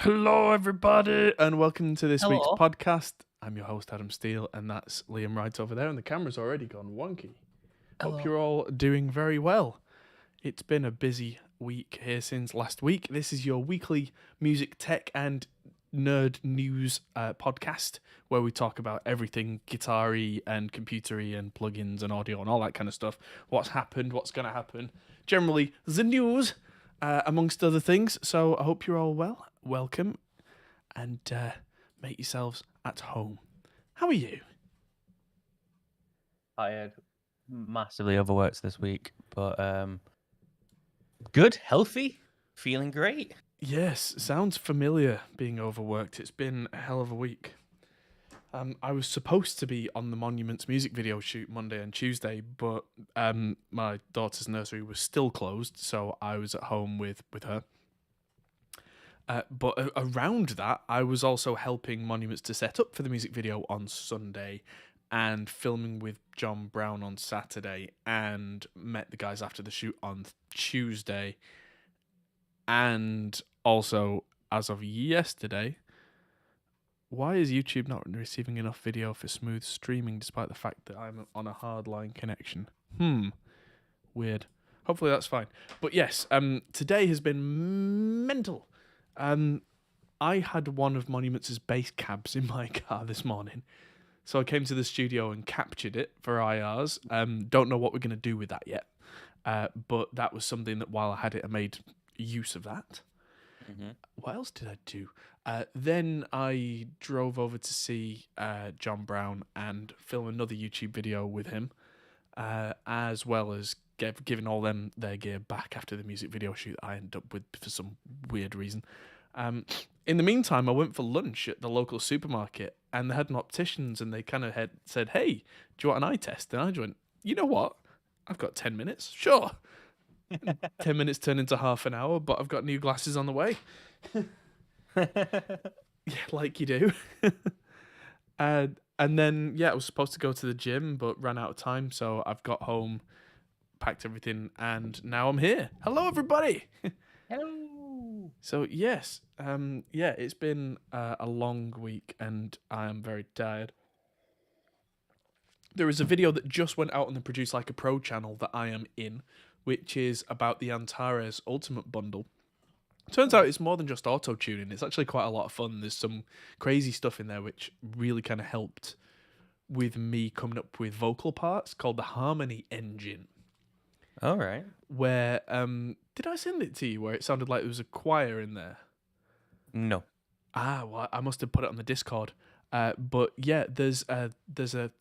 Hello, everybody, and welcome to this week's Hello. podcast. I'm your host, Adam Steele, and that's Liam right over there, and the camera's already gone wonky. Hope Hello. you're all doing very well. It's been a busy week here since last week. This is your weekly music, tech, and nerd news podcast where we talk about everything guitar-y and computer-y and plugins and audio and all that kind of stuff. What's happened, what's going to happen. Generally, the news, amongst other things. So I hope you're all well. Welcome, and make yourselves at home. How are you? Tired. Massively overworked this week, but good, healthy, feeling great. Yes, sounds familiar being overworked. It's been a hell of a week. I was supposed to be on the Monuments music video shoot Monday and Tuesday, but my daughter's nursery was still closed, so I was at home with her. But around that, I was also helping Monuments to set up for the music video on Sunday and filming with John Brown on Saturday and met the guys after the shoot on Tuesday. And also, as of yesterday, why is YouTube not receiving enough video for smooth streaming despite the fact that I'm on a hardline connection? Weird. Hopefully that's fine. But yes, today has been mental. I had one of Monuments' bass cabs in my car this morning. So I came to the studio and captured it for IRs. Don't know what we're going to do with that yet. But that was something that while I had it, I made use of that. Mm-hmm. What else did I do? Then I drove over to see John Brown and film another YouTube video with him, as well as giving all them their gear back after the music video shoot that I ended up with for some weird reason. In the meantime, I went for lunch at the local supermarket, and they had an opticians, and they kind of said, "Hey, do you want an eye test?" And I just went, "You know what? I've got 10 minutes. Sure." 10 minutes turned into half an hour, but I've got new glasses on the way. Yeah, like you do. And then, I was supposed to go to the gym, but ran out of time, so I've got home, packed everything, and now I'm here. Hello, everybody. Hello. So, yes, it's been a long week, and I am very tired. There is a video that just went out on the Produce Like a Pro channel that I am in, which is about the Antares Ultimate Bundle. Turns out it's more than just auto-tuning. It's actually quite a lot of fun. There's some crazy stuff in there which really kind of helped with me coming up with vocal parts called the Harmony Engine. All right. Where, did I send it to you where it sounded like there was a choir in there? No. Well, I must have put it on the Discord. But yeah, there's a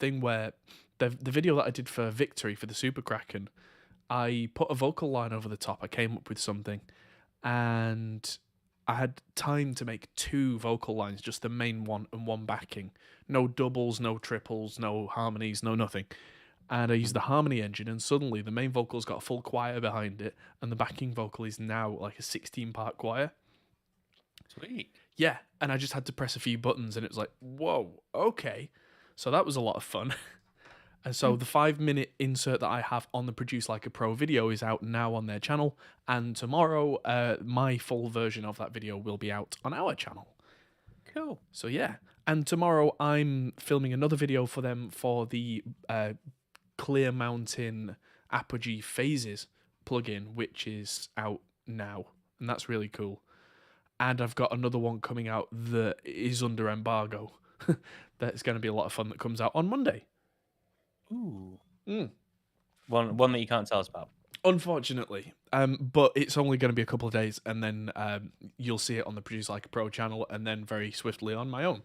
thing where the video that I did for Victory for the Super Kraken, I put a vocal line over the top. I came up with something, and I had time to make two vocal lines, just the main one and one backing. No doubles, no triples, no harmonies, no nothing. And I used the harmony engine, and suddenly the main vocal's got a full choir behind it, and the backing vocal is now like a 16-part choir. Sweet. Yeah, and I just had to press a few buttons, and it was like, whoa, okay. So that was a lot of fun. And so the 5-minute insert that I have on the Produce Like a Pro video is out now on their channel, and tomorrow my full version of that video will be out on our channel. Cool. So yeah, and tomorrow I'm filming another video for them for the Clear Mountain Apogee Phases plugin, which is out now, and that's really cool. And I've got another one coming out that is under embargo. That's going to be a lot of fun that comes out on Monday. Ooh. One that you can't tell us about. Unfortunately, but it's only going to be a couple of days, and then you'll see it on the Produce Like a Pro channel, and then very swiftly on my own.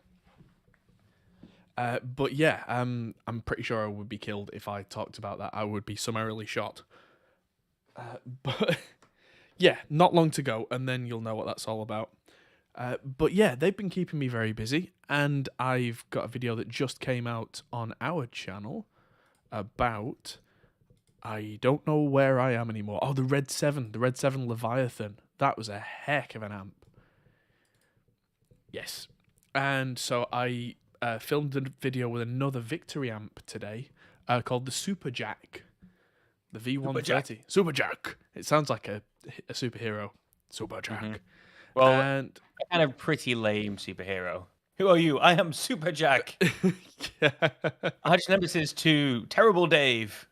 But yeah, I'm pretty sure I would be killed if I talked about that. I would be summarily shot. But yeah, not long to go, and then you'll know what that's all about. But yeah, they've been keeping me very busy, and I've got a video that just came out on our channel about, I don't know where I am anymore. Oh, the Red 7 Leviathan. That was a heck of an amp. Yes. And so I filmed a video with another Victory amp today called the Super Jack. The V130. Super Jack. It sounds like a superhero. Super Jack. Well, And a kind of pretty lame superhero. Who are you? I am Super Jack. yeah, Arch Nemesis to Terrible Dave.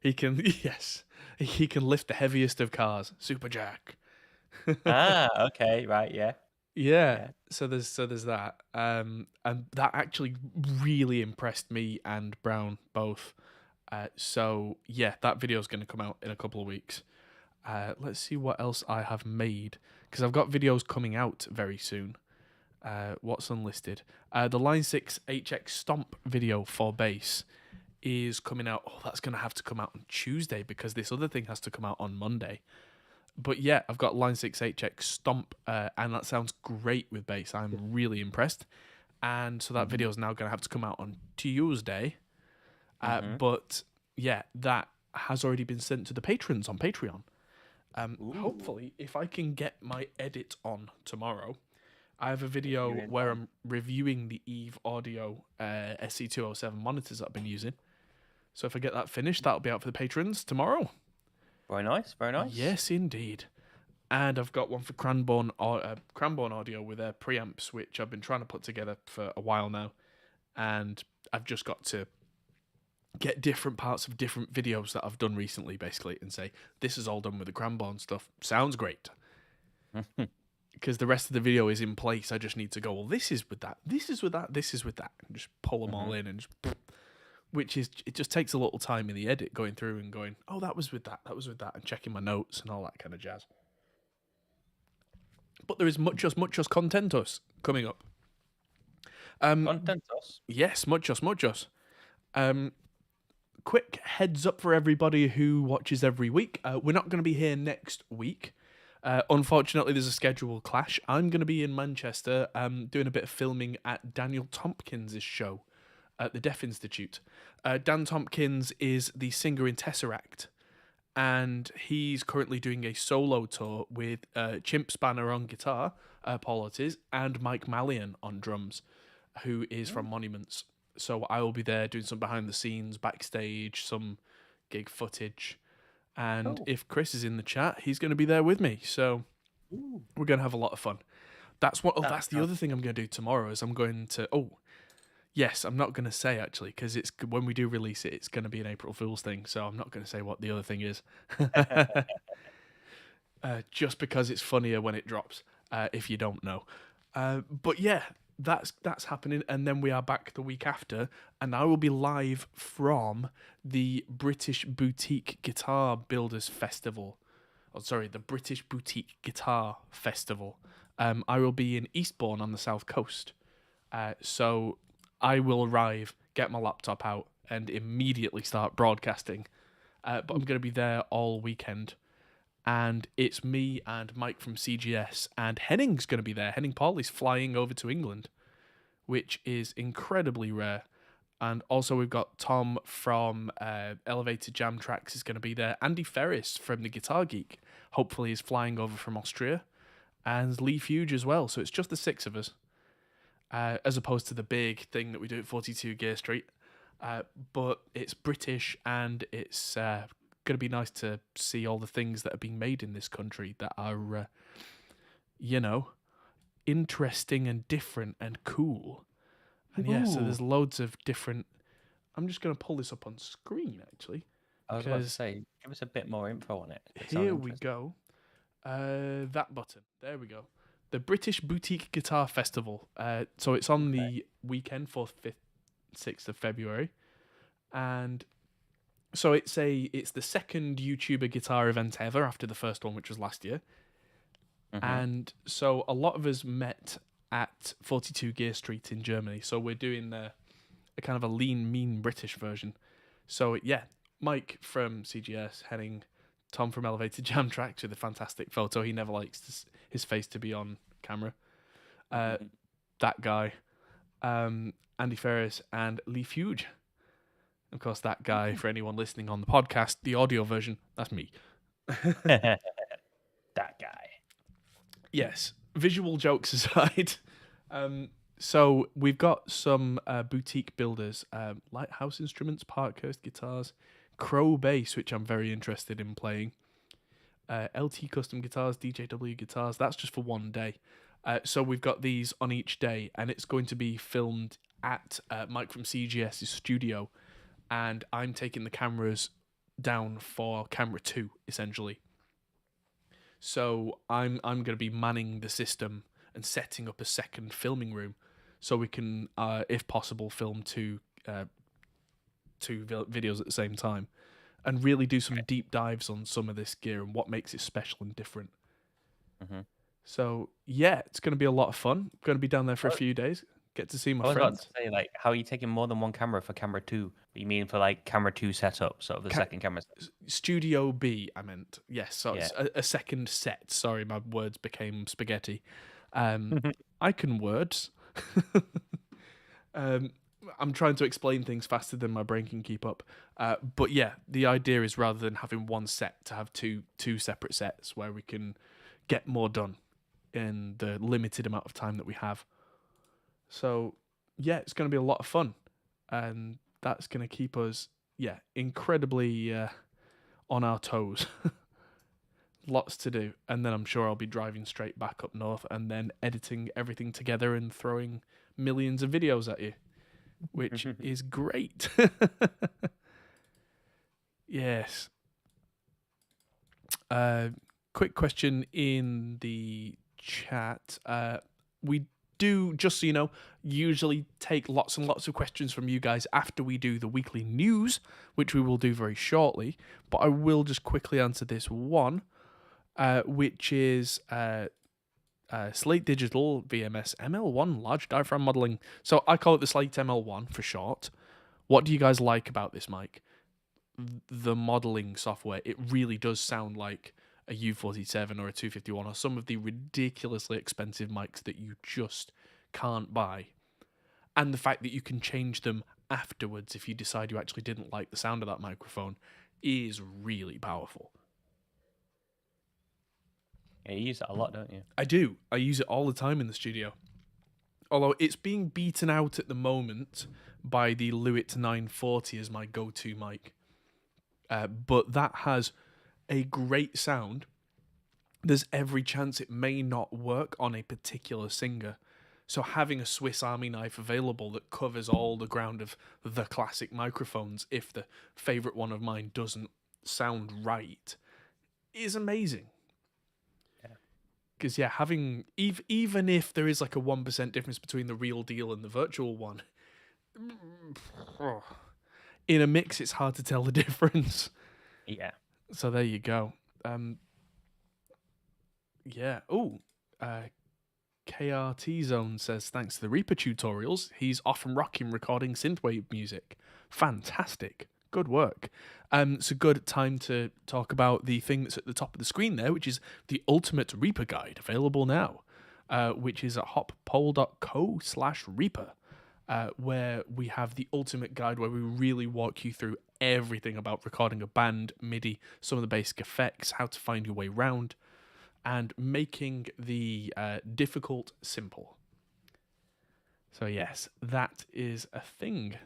he can yes, he can lift the heaviest of cars, Super Jack. Ah, okay, right, yeah. Yeah, Yeah. so there's that. And that actually really impressed me and Brown both. So yeah, that video is going to come out in a couple of weeks. Let's see what else I have made, because I've got videos coming out very soon. What's unlisted? The Line 6 HX Stomp video for bass is coming out. Oh, that's going to have to come out on Tuesday because this other thing has to come out on Monday. But yeah, I've got Line 6 HX Stomp, and that sounds great with bass. I'm really impressed. And so that video is now going to have to come out on Tuesday. But yeah, that has already been sent to the patrons on Patreon. Hopefully, if I can get my edit on tomorrow, I have a video where I'm reviewing the Eve Audio SC207 monitors that I've been using. So if I get that finished, that'll be out for the patrons tomorrow. Very nice, very nice. Yes, indeed. And I've got one for Cranbourne Audio with their preamps, which I've been trying to put together for a while now. And I've just got to get different parts of different videos that I've done recently, basically, and say, this is all done with the Cranbourne stuff. Sounds great. Because the rest of the video is in place. I just need to go, well, this is with that, this is with that, this is with that. And just pull them all in and just... Which is, it just takes a little time in the edit going through and going, oh, that was with that, and checking my notes and all that kind of jazz. But there is muchos contentos coming up. Contentos? Yes, muchos. Quick heads up for everybody who watches every week. We're not going to be here next week. Unfortunately, there's a schedule clash. I'm going to be in Manchester doing a bit of filming at Daniel Tompkins' show at the Deaf Institute. Dan Tompkins is the singer in Tesseract, and he's currently doing a solo tour with Chimp Spanner on guitar, Paul Ortiz, and Mike Mallion on drums, who is from Monuments. So I will be there doing some behind the scenes, backstage, some gig footage. And if Chris is in the chat, he's going to be there with me. So we're going to have a lot of fun. That's what. Oh, that's the other thing I'm going to do tomorrow. Is I'm going to. Oh, yes, I'm not going to say actually, because it's when we do release it, it's going to be an April Fool's thing. So I'm not going to say what the other thing is. Just because it's funnier when it drops. If you don't know. But yeah. That's happening, and then we are back the week after, and I will be live from the British Boutique Guitar Builders Festival. Oh, sorry, the British Boutique Guitar Festival. I will be in Eastbourne on the south coast. So I will arrive, get my laptop out, and immediately start broadcasting. But I'm going to be there all weekend. And it's me and Mike from CGS, and Henning's going to be there. Henning Paul is flying over to England, which is incredibly rare. And also we've got Tom from Elevated Jam Tracks is going to be there. Andy Ferris from The Guitar Geek, hopefully, is flying over from Austria. And Lee Fuge as well. So it's just the six of us, as opposed to the big thing that we do at 42 Gear Street. But it's British, and it's... going to be nice to see all the things that are being made in this country that are, interesting and different and cool. And yeah, so there's loads of different... I'm just going to pull this up on screen, actually. I was about to say, give us a bit more info on it. Here we go. That button. There we go. The British Boutique Guitar Festival. So it's on the weekend, 4th, 5th, 6th of February. And... So it's the second YouTuber guitar event ever after the first one, which was last year. And so a lot of us met at 42 Gear Street in Germany. So we're doing a kind of a lean, mean British version. So yeah, Mike from CGS, Henning, Tom from Elevated Jam Tracks with a fantastic photo. He never likes his face to be on camera. That guy, Andy Ferris, and Lee Fuge. Of course, that guy, for anyone listening on the podcast, the audio version, that's me. That guy. Yes. Visual jokes aside. So we've got some boutique builders, Lighthouse Instruments, Parkhurst Guitars, Crow Bass, which I'm very interested in playing. LT Custom Guitars, DJW Guitars. That's just for one day. So we've got these on each day, and it's going to be filmed at Mike from CGS's studio, and I'm taking the cameras down for camera 2, essentially. So I'm going to be manning the system and setting up a second filming room, so we can, if possible, film two videos at the same time, and really do some deep dives on some of this gear and what makes it special and different. Mm-hmm. So yeah, it's going to be a lot of fun. I'm going to be down there for a few days. Get to see my friends. I was about to say, like, how are you taking more than one camera for camera 2? You mean for like camera 2 setup, sort of the second camera set? Studio B, I meant. Yes, so it's a second set. Sorry, my words became spaghetti. I can words. I'm trying to explain things faster than my brain can keep up. But yeah, the idea is rather than having one set, to have two separate sets where we can get more done in the limited amount of time that we have. So yeah, it's going to be a lot of fun, and that's going to keep us incredibly on our toes. Lots to do, and then I'm sure I'll be driving straight back up north and then editing everything together and throwing millions of videos at you, which is great. Yes. Quick question in the chat. We do, just so you know, usually take lots and lots of questions from you guys after we do the weekly news, which we will do very shortly. But I will just quickly answer this one, which is Slate Digital VMS ML1 large diaphragm modeling. So I call it the Slate ML1 for short. What do you guys like about this mic? The modeling software, it really does sound like a U47 or a 251 or some of the ridiculously expensive mics that you just can't buy. And the fact that you can change them afterwards if you decide you actually didn't like the sound of that microphone is really powerful. Yeah, you use it a lot, don't you? I do. I use it all the time in the studio. Although it's being beaten out at the moment by the Lewitt 940 as my go-to mic. But that has a great sound. There's every chance it may not work on a particular singer. So having a Swiss Army knife available that covers all the ground of the classic microphones, if the favourite one of mine doesn't sound right, is amazing. Because having even if there is like a 1% difference between the real deal and the virtual one, in a mix it's hard to tell the difference. Yeah. So there you go. KRT Zone says, thanks to the Reaper tutorials, he's off and rocking recording synthwave music. Fantastic. Good work. It's a good time to talk about the thing that's at the top of the screen there, which is the Ultimate Reaper Guide, available now, which is at hoppole.co/Reaper, where we have the ultimate guide where we really walk you through everything about recording a band, MIDI, some of the basic effects, how to find your way around, and making the difficult simple. So yes, that is a thing.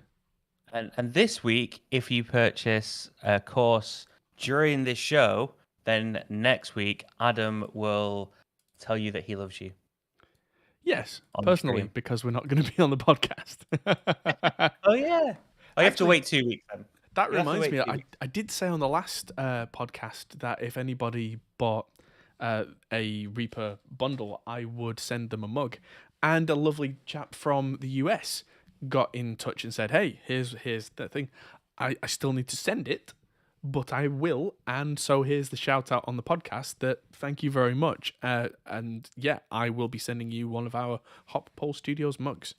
And this week, if you purchase a course during this show, then next week Adam will tell you that he loves you. Yes, personally, because we're not going to be on the podcast. Oh yeah, I have to wait 2 weeks then. That reminds me, I did say on the last podcast that if anybody bought a Reaper bundle, I would send them a mug. And a lovely chap from the US got in touch and said, hey, here's the thing. I still need to send it, but I will. And so here's the shout out on the podcast that thank you very much. And yeah, I will be sending you one of our Hop Pole Studios mugs.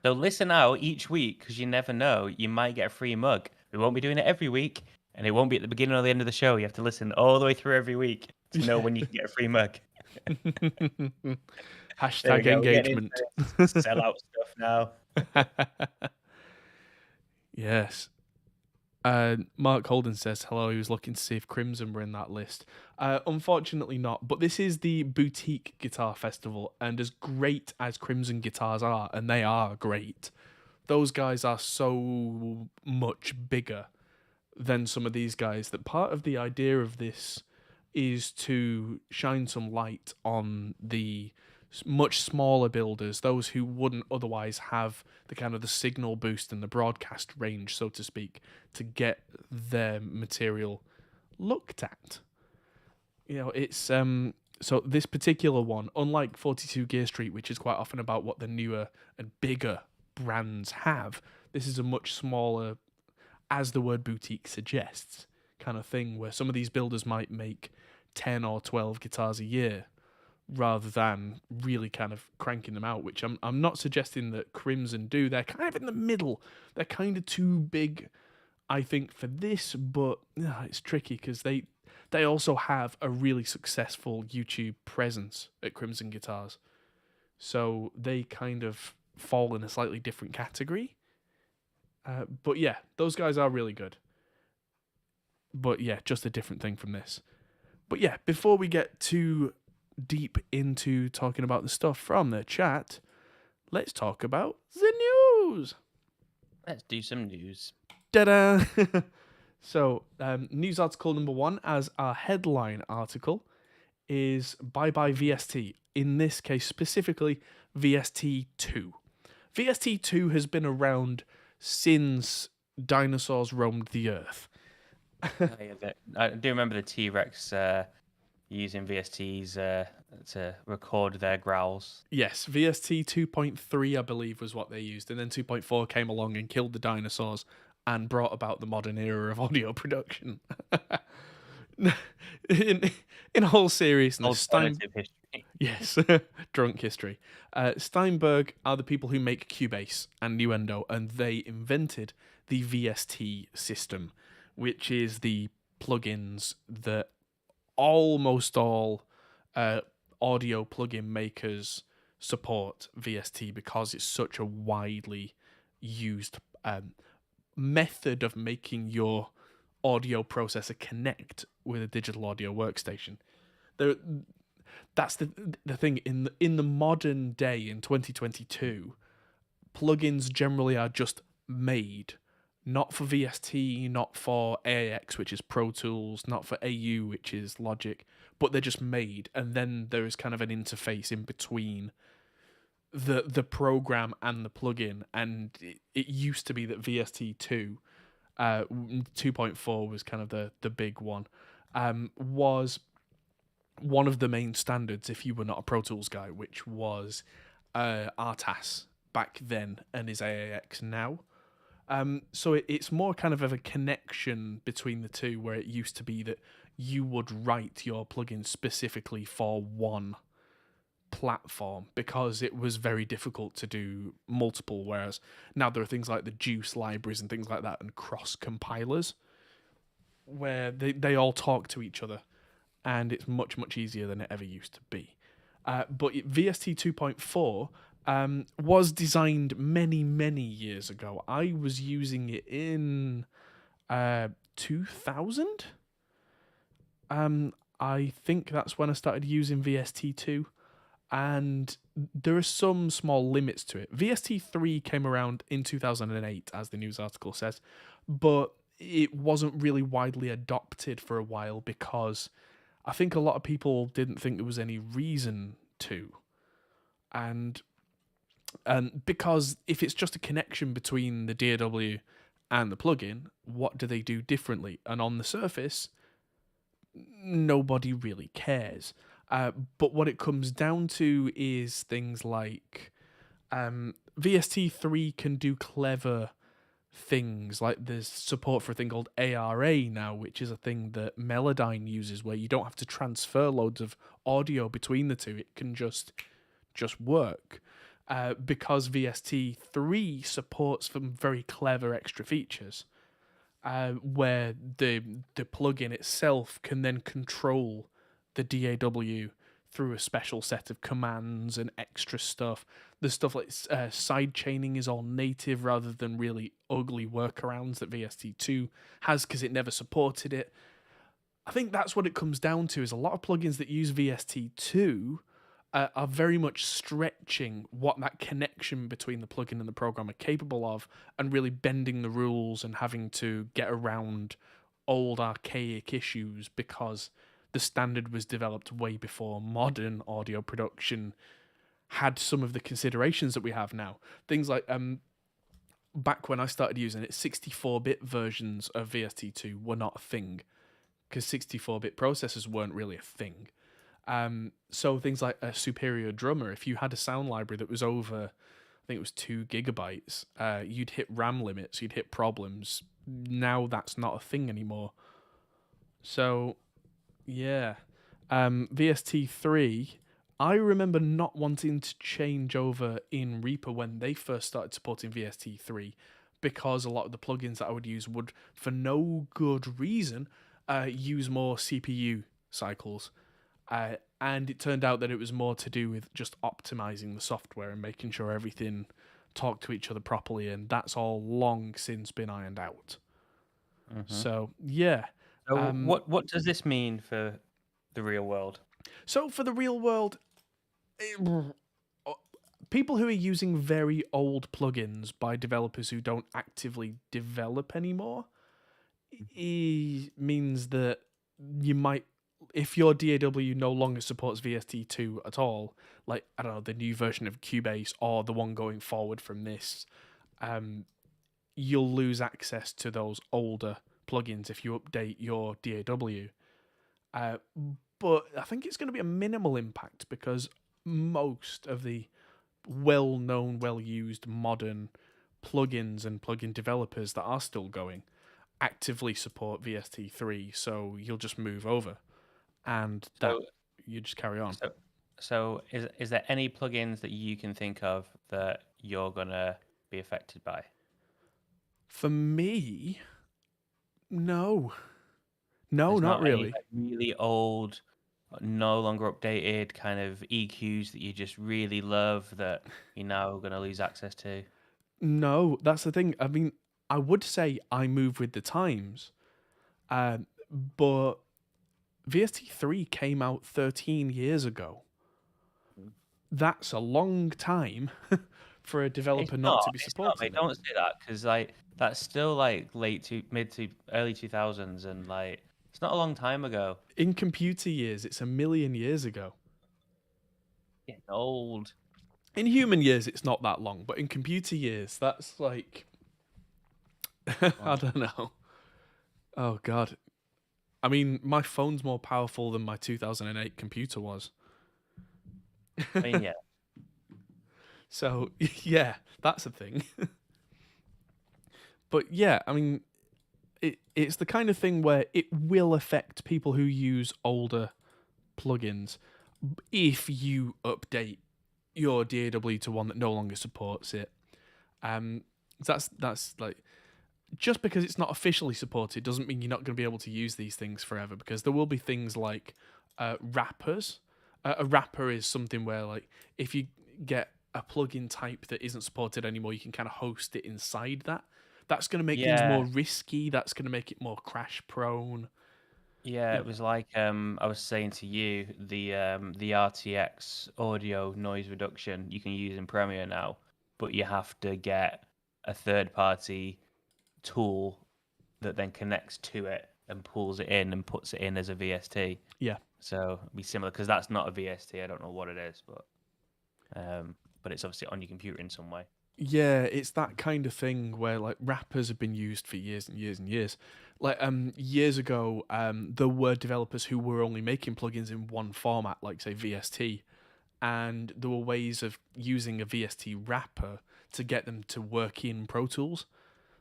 So listen out each week, because you never know, you might get a free mug. We won't be doing it every week, and it won't be at the beginning or the end of the show. You have to listen all the way through every week to know when you can get a free mug. Hashtag engagement. Sell out stuff now. Yes. Mark Holden says hello. He was looking to see if Crimson were in that list. Unfortunately not, but this is the Boutique Guitar Festival, and as great as Crimson guitars are, and they are great, those guys are so much bigger than some of these guys that part of the idea of this is to shine some light on the much smaller builders, those who wouldn't otherwise have the kind of the signal boost and the broadcast range, so to speak, to get their material looked at. It's so this particular one, unlike 42 Gear Street, which is quite often about what the newer and bigger brands have, this is a much smaller, as the word boutique suggests, kind of thing, where some of these builders might make 10 or 12 guitars a year rather than really kind of cranking them out, which I'm not suggesting that Crimson do. They're kind of in the middle. They're kind of too big, I think, for this, but it's tricky because they also have a really successful YouTube presence at Crimson Guitars. So they kind of fall in a slightly different category. But yeah, those guys are really good. But yeah, just a different thing from this. But yeah, before we get too deep into talking about the stuff from the chat, let's talk about the news. Let's do some news. Ta-da! So, news article number 1 as our headline article is Bye Bye VST. In this case, specifically, VST 2. VST 2 has been around since dinosaurs roamed the earth. I do remember the T-Rex using VSTs to record their growls. Yes, VST 2.3, I believe, was what they used. And then 2.4 came along and killed the dinosaurs and brought about the modern era of audio production. in whole seriousness, Alternative history. Yes, drunk history. Steinberg are the people who make Cubase and Nuendo, and they invented the VST system, which is the plugins that almost all audio plugin makers support VST because it's such a widely used method of making your audio processor connect with a digital audio workstation. That's the thing in the modern day in 2022, plugins generally are just made, not for VST, not for AAX, which is Pro Tools, not for AU, which is Logic, but they're just made, and then there is kind of an interface in between the program and the plugin. And it used to be that VST 2.4 was kind of the big one, was one of the main standards if you were not a Pro Tools guy, which was RTAS back then and is AAX now. So it's more kind of a connection between the two, where it used to be that you would write your plugin specifically for one platform because it was very difficult to do multiple, whereas now there are things like the Juice libraries and things like that and cross compilers where they all talk to each other, and it's much, much easier than it ever used to be. But VST 2.4 was designed many, many years ago. I was using it in 2000. I think that's when I started using VST 2. And there are some small limits to it. VST 3 came around in 2008, as the news article says, but it wasn't really widely adopted for a while because I think a lot of people didn't think there was any reason to. And because if it's just a connection between the DAW and the plugin, what do they do differently? And on the surface, nobody really cares. But what it comes down to is things like VST 3 can do clever things, like there's support for a thing called ARA now, which is a thing that Melodyne uses, where you don't have to transfer loads of audio between the two. It can just work. Because VST 3 supports some very clever extra features, where the plugin itself can then control the DAW through a special set of commands and extra stuff. The stuff like side chaining is all native rather than really ugly workarounds that VST 2 has because it never supported it. I think that's what it comes down to, is a lot of plugins that use VST 2 are very much stretching what that connection between the plugin and the program are capable of, and really bending the rules and having to get around old archaic issues because the standard was developed way before modern audio production had some of the considerations that we have now. Things like back when I started using it, 64-bit versions of VST2 were not a thing because 64-bit processors weren't really a thing. So things like a Superior Drummer, if you had a sound library that was over, I think it was 2 gigabytes, you'd hit RAM limits, you'd hit problems. Now that's not a thing anymore. So, yeah. VST3, I remember not wanting to change over in Reaper when they first started supporting VST3 because a lot of the plugins that I would use would, for no good reason, use more CPU cycles. And it turned out that it was more to do with just optimizing the software and making sure everything talked to each other properly, and that's all long since been ironed out. So, yeah. So what does this mean for the real world? So for the real world, people who are using very old plugins by developers who don't actively develop anymore, it means that you might, if your DAW no longer supports VST2 at all, like, I don't know, the new version of Cubase or the one going forward from this, you'll lose access to those older plugins if you update your DAW. But I think it's going to be a minimal impact because most of the well-known, well-used modern plugins and plugin developers that are still going actively support VST3, so you'll just move over and you just carry on. So is there any plugins that you can think of that you're going to be affected by? For me, no. There's Not really. Any, like, really old, no longer updated kind of EQs that you just really love that you're now going to lose access to? No, that's the thing. I mean, I would say I move with the times, but VST3 came out 13 years ago. That's a long time for a developer not to be supporting. Don't say that, because like that's still like mid to early 2000s, and like it's not a long time ago. In computer years, it's a million years ago. Getting old. In human years, it's not that long, but in computer years, that's like I don't know. Oh god. I mean, my phone's more powerful than my 2008 computer was. I mean, yeah. So, yeah, that's a thing. But yeah, I mean, it's the kind of thing where it will affect people who use older plugins if you update your DAW to one that no longer supports it. That's like, just because it's not officially supported doesn't mean you're not going to be able to use these things forever, because there will be things like wrappers. A wrapper is something where, like, if you get a plugin type that isn't supported anymore, you can kind of host it inside that. That's going to make things more risky. That's going to make it more crash prone. Yeah, it was like I was saying to you, the RTX audio noise reduction you can use in Premiere now, but you have to get a third-party tool that then connects to it and pulls it in and puts it in as a VST. Yeah. So it'd be similar, because that's not a VST. I don't know what it is, but it's obviously on your computer in some way. Yeah, it's that kind of thing where, like, wrappers have been used for years and years and years. Like, years ago, there were developers who were only making plugins in one format, like, say, VST, and there were ways of using a VST wrapper to get them to work in Pro Tools.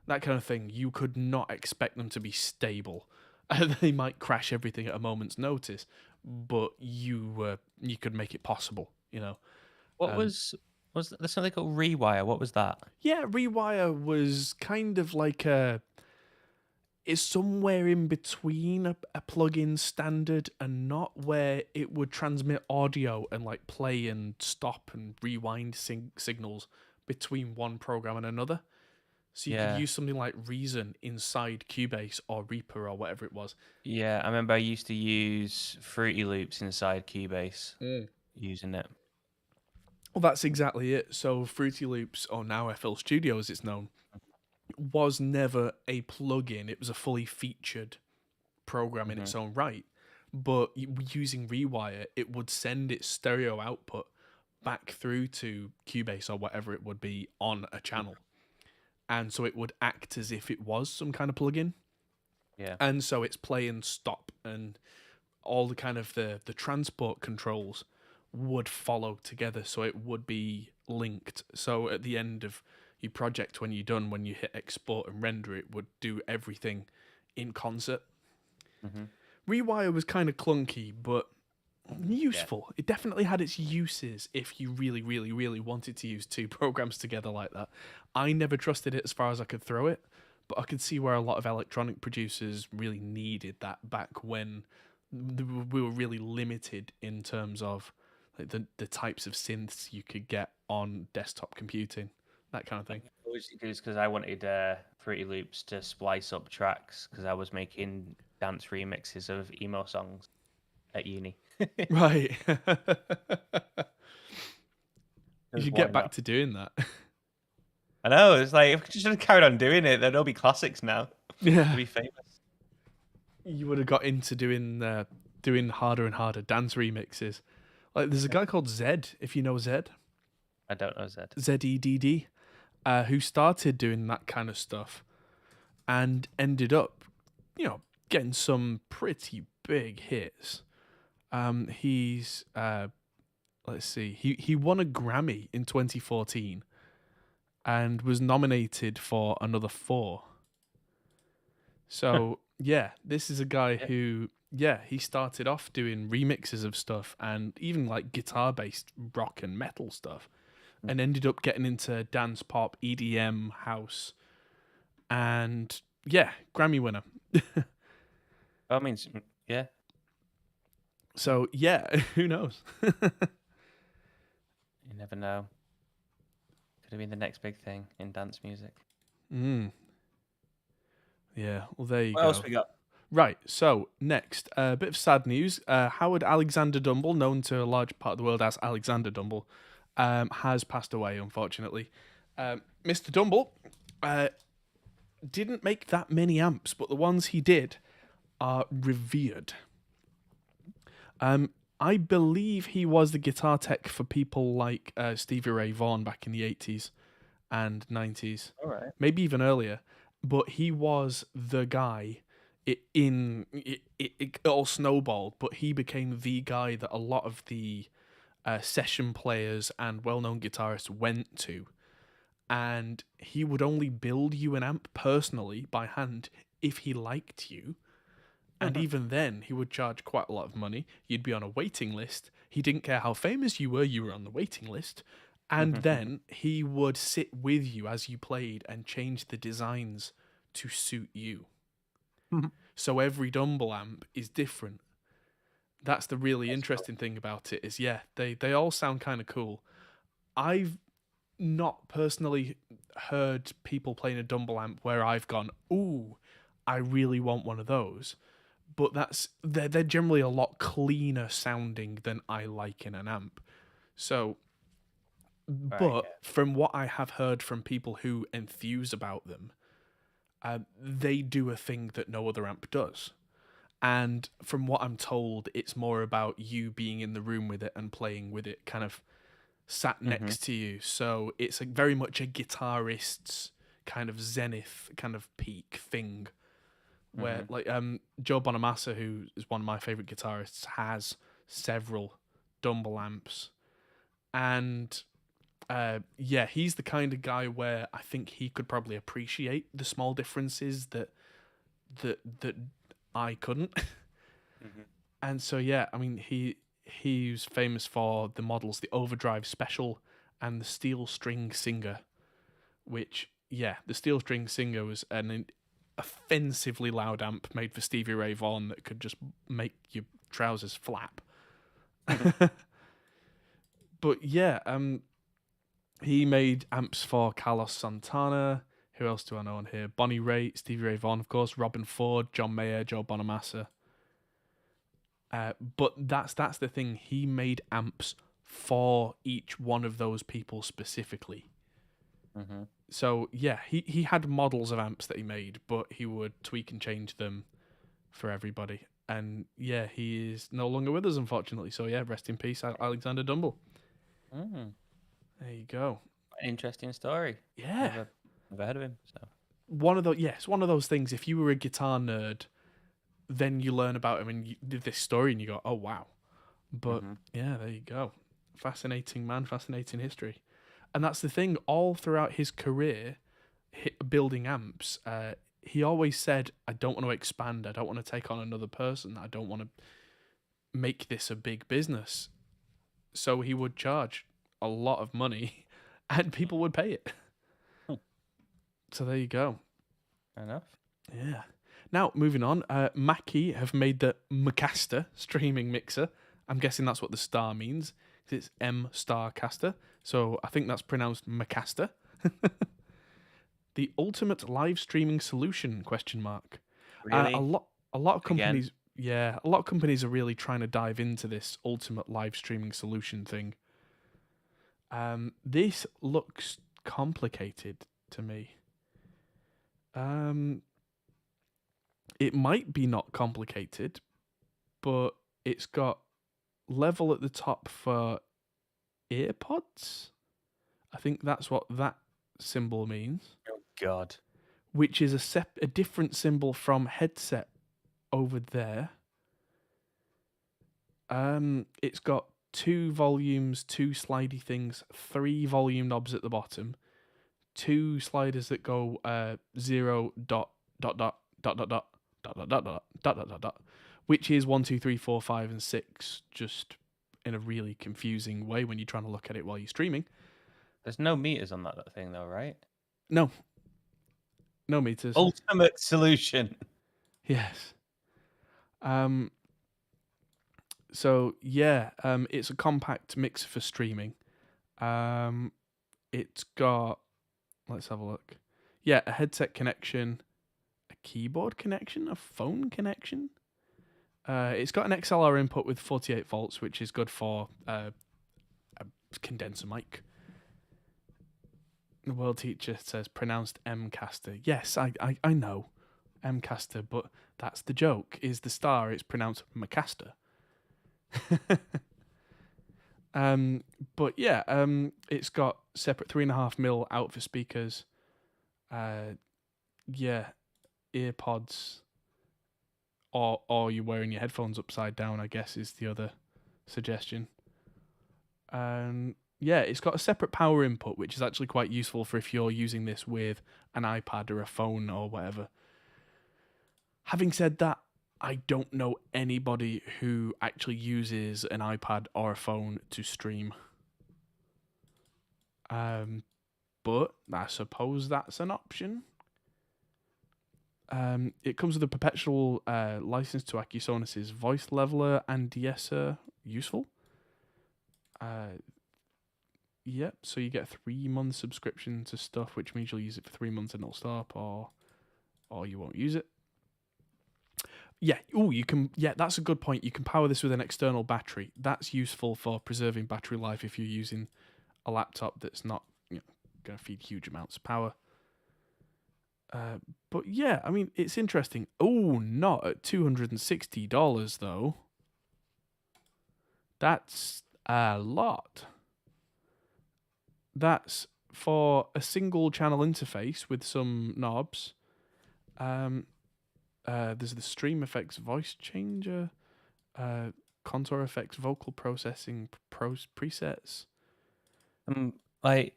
That kind of thing. You could not expect them to be stable. They might crash everything at a moment's notice, but you could make it possible, you know. What was there something called Rewire? What was that? Yeah, Rewire was kind of like it's somewhere in between a plugin standard and not, where it would transmit audio and, like, play and stop and rewind signals between one program and another. So you could use something like Reason inside Cubase or Reaper or whatever it was. Yeah, I remember I used to use Fruity Loops inside Cubase using it. Well, that's exactly it. So Fruity Loops, or now FL Studio as it's known, was never a plugin. It was a fully featured program in its own right. but using Rewire, it would send its stereo output back through to Cubase or whatever it would be on a channel. And so it would act as if it was some kind of plugin. Yeah. And so it's play and stop and all the kind of the transport controls would follow together. So it would be linked. So at the end of your project, when you're done, when you hit export and render, it would do everything in concert. Mm-hmm. Rewire was kind of clunky, but useful. Yeah. It definitely had its uses if you really, really, really wanted to use two programs together like that. I never trusted it as far as I could throw it, but I could see where a lot of electronic producers really needed that back when we were really limited in terms of like the types of synths you could get on desktop computing, that kind of thing. It was because I wanted Fruity Loops to splice up tracks because I was making dance remixes of emo songs at uni. Right. You should get back to doing that. I know, it's like, if we just have carried on doing it, then there'll be classics now. Yeah. It'll be famous. You would have got into doing harder and harder dance remixes. Like, there's a guy called Zed, if you know Zed. I don't know Zed. Zedd, who started doing that kind of stuff and ended up, getting some pretty big hits. He's let's see, he won a Grammy in 2014 and was nominated for another 4. So yeah, this is a guy who he started off doing remixes of stuff and even like guitar based rock and metal stuff, and ended up getting into dance pop, EDM, house, and Grammy winner. I mean, yeah. So, who knows? You never know. Could have been the next big thing in dance music. Yeah, well, there you go. What else we got? Right, so next, a bit of sad news. Howard Alexander Dumble, known to a large part of the world as Alexander Dumble, has passed away, unfortunately. Mr. Dumble didn't make that many amps, but the ones he did are revered. I believe he was the guitar tech for people like Stevie Ray Vaughan back in the 80s and 90s. All right. Maybe even earlier. But he was the guy. It all snowballed, but he became the guy that a lot of the session players and well-known guitarists went to. And he would only build you an amp personally by hand if he liked you. And even then, he would charge quite a lot of money. You'd be on a waiting list. He didn't care how famous you were on the waiting list. And then he would sit with you as you played and change the designs to suit you. So every Dumble amp is different. That's the really interesting thing about it is, they all sound kind of cool. I've not personally heard people playing a Dumble amp where I've gone, ooh, I really want one of those. But they're generally a lot cleaner sounding than I like in an amp. So, but from what I have heard from people who enthuse about them, they do a thing that no other amp does. And from what I'm told, it's more about you being in the room with it and playing with it, kind of sat next to you. So it's very much a guitarist's kind of zenith, kind of peak thing. Where like Joe Bonamassa, who is one of my favorite guitarists, has several Dumble amps, and he's the kind of guy where I think he could probably appreciate the small differences that I couldn't. And so I mean he's famous for the models, the Overdrive Special and the Steel String Singer, which the Steel String Singer was an offensively loud amp made for Stevie Ray Vaughan that could just make your trousers flap. But he made amps for Carlos Santana. Who else do I know on here? Bonnie Raitt, Stevie Ray Vaughan, of course, Robin Ford, John Mayer, Joe Bonamassa. But that's the thing. He made amps for each one of those people specifically. So he had models of amps that he made, but he would tweak and change them for everybody. And yeah, he is no longer with us, unfortunately. So yeah, rest in peace, Alexander Dumble. Mm. There you go. Interesting story. Yeah. Never heard of him. So It's one of those things. If you were a guitar nerd, then you learn about him and you did this story and you go, oh wow. But yeah, there you go. Fascinating man, fascinating history. And that's the thing, all throughout his career, building amps, he always said, I don't want to expand. I don't want to take on another person. I don't want to make this a big business. So he would charge a lot of money and people would pay it. So there you go. fair enough. Yeah. Now, moving on, Mackie have made the Mcaster streaming mixer. I'm guessing that's what the star means. It's M Starcaster. So I think that's pronounced Mcaster. The ultimate live streaming solution, question mark. Really? A lot of companies a lot of companies are really trying to dive into this ultimate live streaming solution thing. This looks complicated to me. It might be not complicated, but it's got level at the top for earpods. I think that's what that symbol means. Oh God. Which is a different symbol from headset over there. It's got 2 volumes, 2 slidey things, 3 volume knobs at the bottom, 2 sliders that go 0 dot dot dot dot dot dot dot dot dot dot dot dot dot dot, which is 1, 2, 3, 4, 5, and 6, just in a really confusing way when you're trying to look at it while you're streaming. There's no meters on that thing though, right? No meters. Ultimate solution. Yes. So yeah, it's a compact mixer for streaming. It's got, let's have a look. Yeah, a headset connection, a keyboard connection, a phone connection. It's got an XLR input with 48 volts, which is good for a condenser mic. The world teacher says pronounced Mcaster. Yes, I know Mcaster, but that's the joke. Is the star? It's pronounced Mcaster. But yeah, it's got separate 3.5mm out for speakers. Yeah, earpods, or you're wearing your headphones upside down, I guess is the other suggestion. Yeah, it's got a separate power input, which is actually quite useful for if you're using this with an iPad or a phone or whatever. Having said that, I don't know anybody who actually uses an iPad or a phone to stream. But I suppose that's an option. It comes with a perpetual license to Acusonus's voice leveler and de-esser. Useful. Yep, so you get a 3-month subscription to stuff, which means you'll use it for 3 months and it'll stop, or you won't use it. Yeah, you can. Yeah, that's a good point. You can power this with an external battery. That's useful for preserving battery life if you're using a laptop that's not going to feed huge amounts of power. But yeah, I mean, it's interesting. Oh, not at $260 though. That's a lot. That's for a single channel interface with some knobs. There's the Stream Effects voice changer, Contour Effects vocal processing presets. Like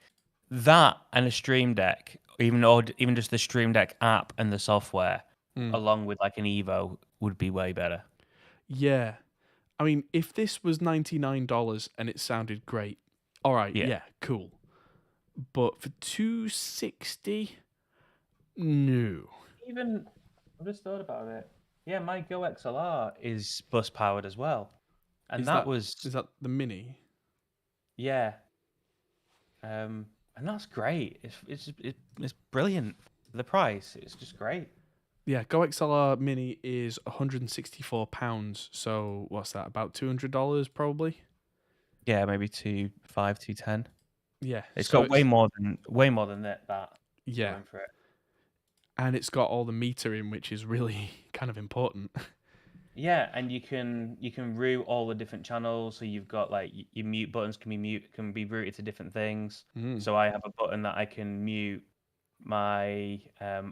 that and a Stream Deck, even just the Stream Deck app and the software, along with like an Evo, would be way better. Yeah, I mean, if this was $99 and it sounded great, all right, yeah cool. But for $260, no. Even I just thought about it. Yeah, my Go XLR is bus powered as well, and is that the Mini? Yeah. And that's great. It's brilliant. The price, it's just great. Yeah, Go XLR Mini is £164. So what's that? About $200 probably. Yeah, maybe 250, 210. Yeah, it's got way more than that. Yeah, for it. And it's got all the metering, which is really kind of important. Yeah, and you can route all the different channels. So you've got like your mute buttons can be routed to different things. Mm. So I have a button that I can mute my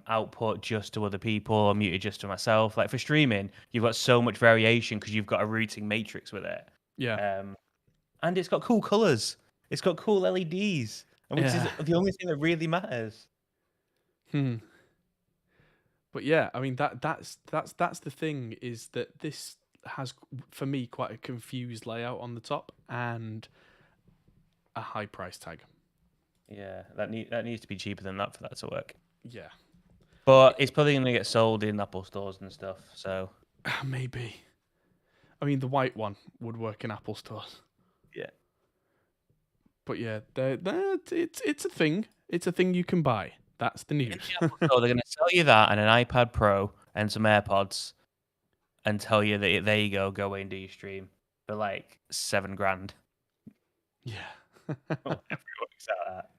output just to other people or mute it just to myself. Like for streaming, you've got so much variation because you've got a routing matrix with it. Yeah. And it's got cool colors. It's got cool LEDs, and which is Yeah. the only thing that really matters. Hmm. But yeah, I mean that's the thing, is that this has for me quite a confused layout on the top and a high price tag. Yeah, that needs to be cheaper than that for that to work. Yeah. But it's probably going to get sold in Apple stores and stuff. So Maybe. I mean, the white one would work in Apple stores. yeah. But yeah, it's a thing. It's a thing you can buy. That's the In news. the Apple store, they're going to sell you that and an iPad Pro and some AirPods, and tell you that there you go away and do your stream for like $7,000. Yeah. Whatever it works out at.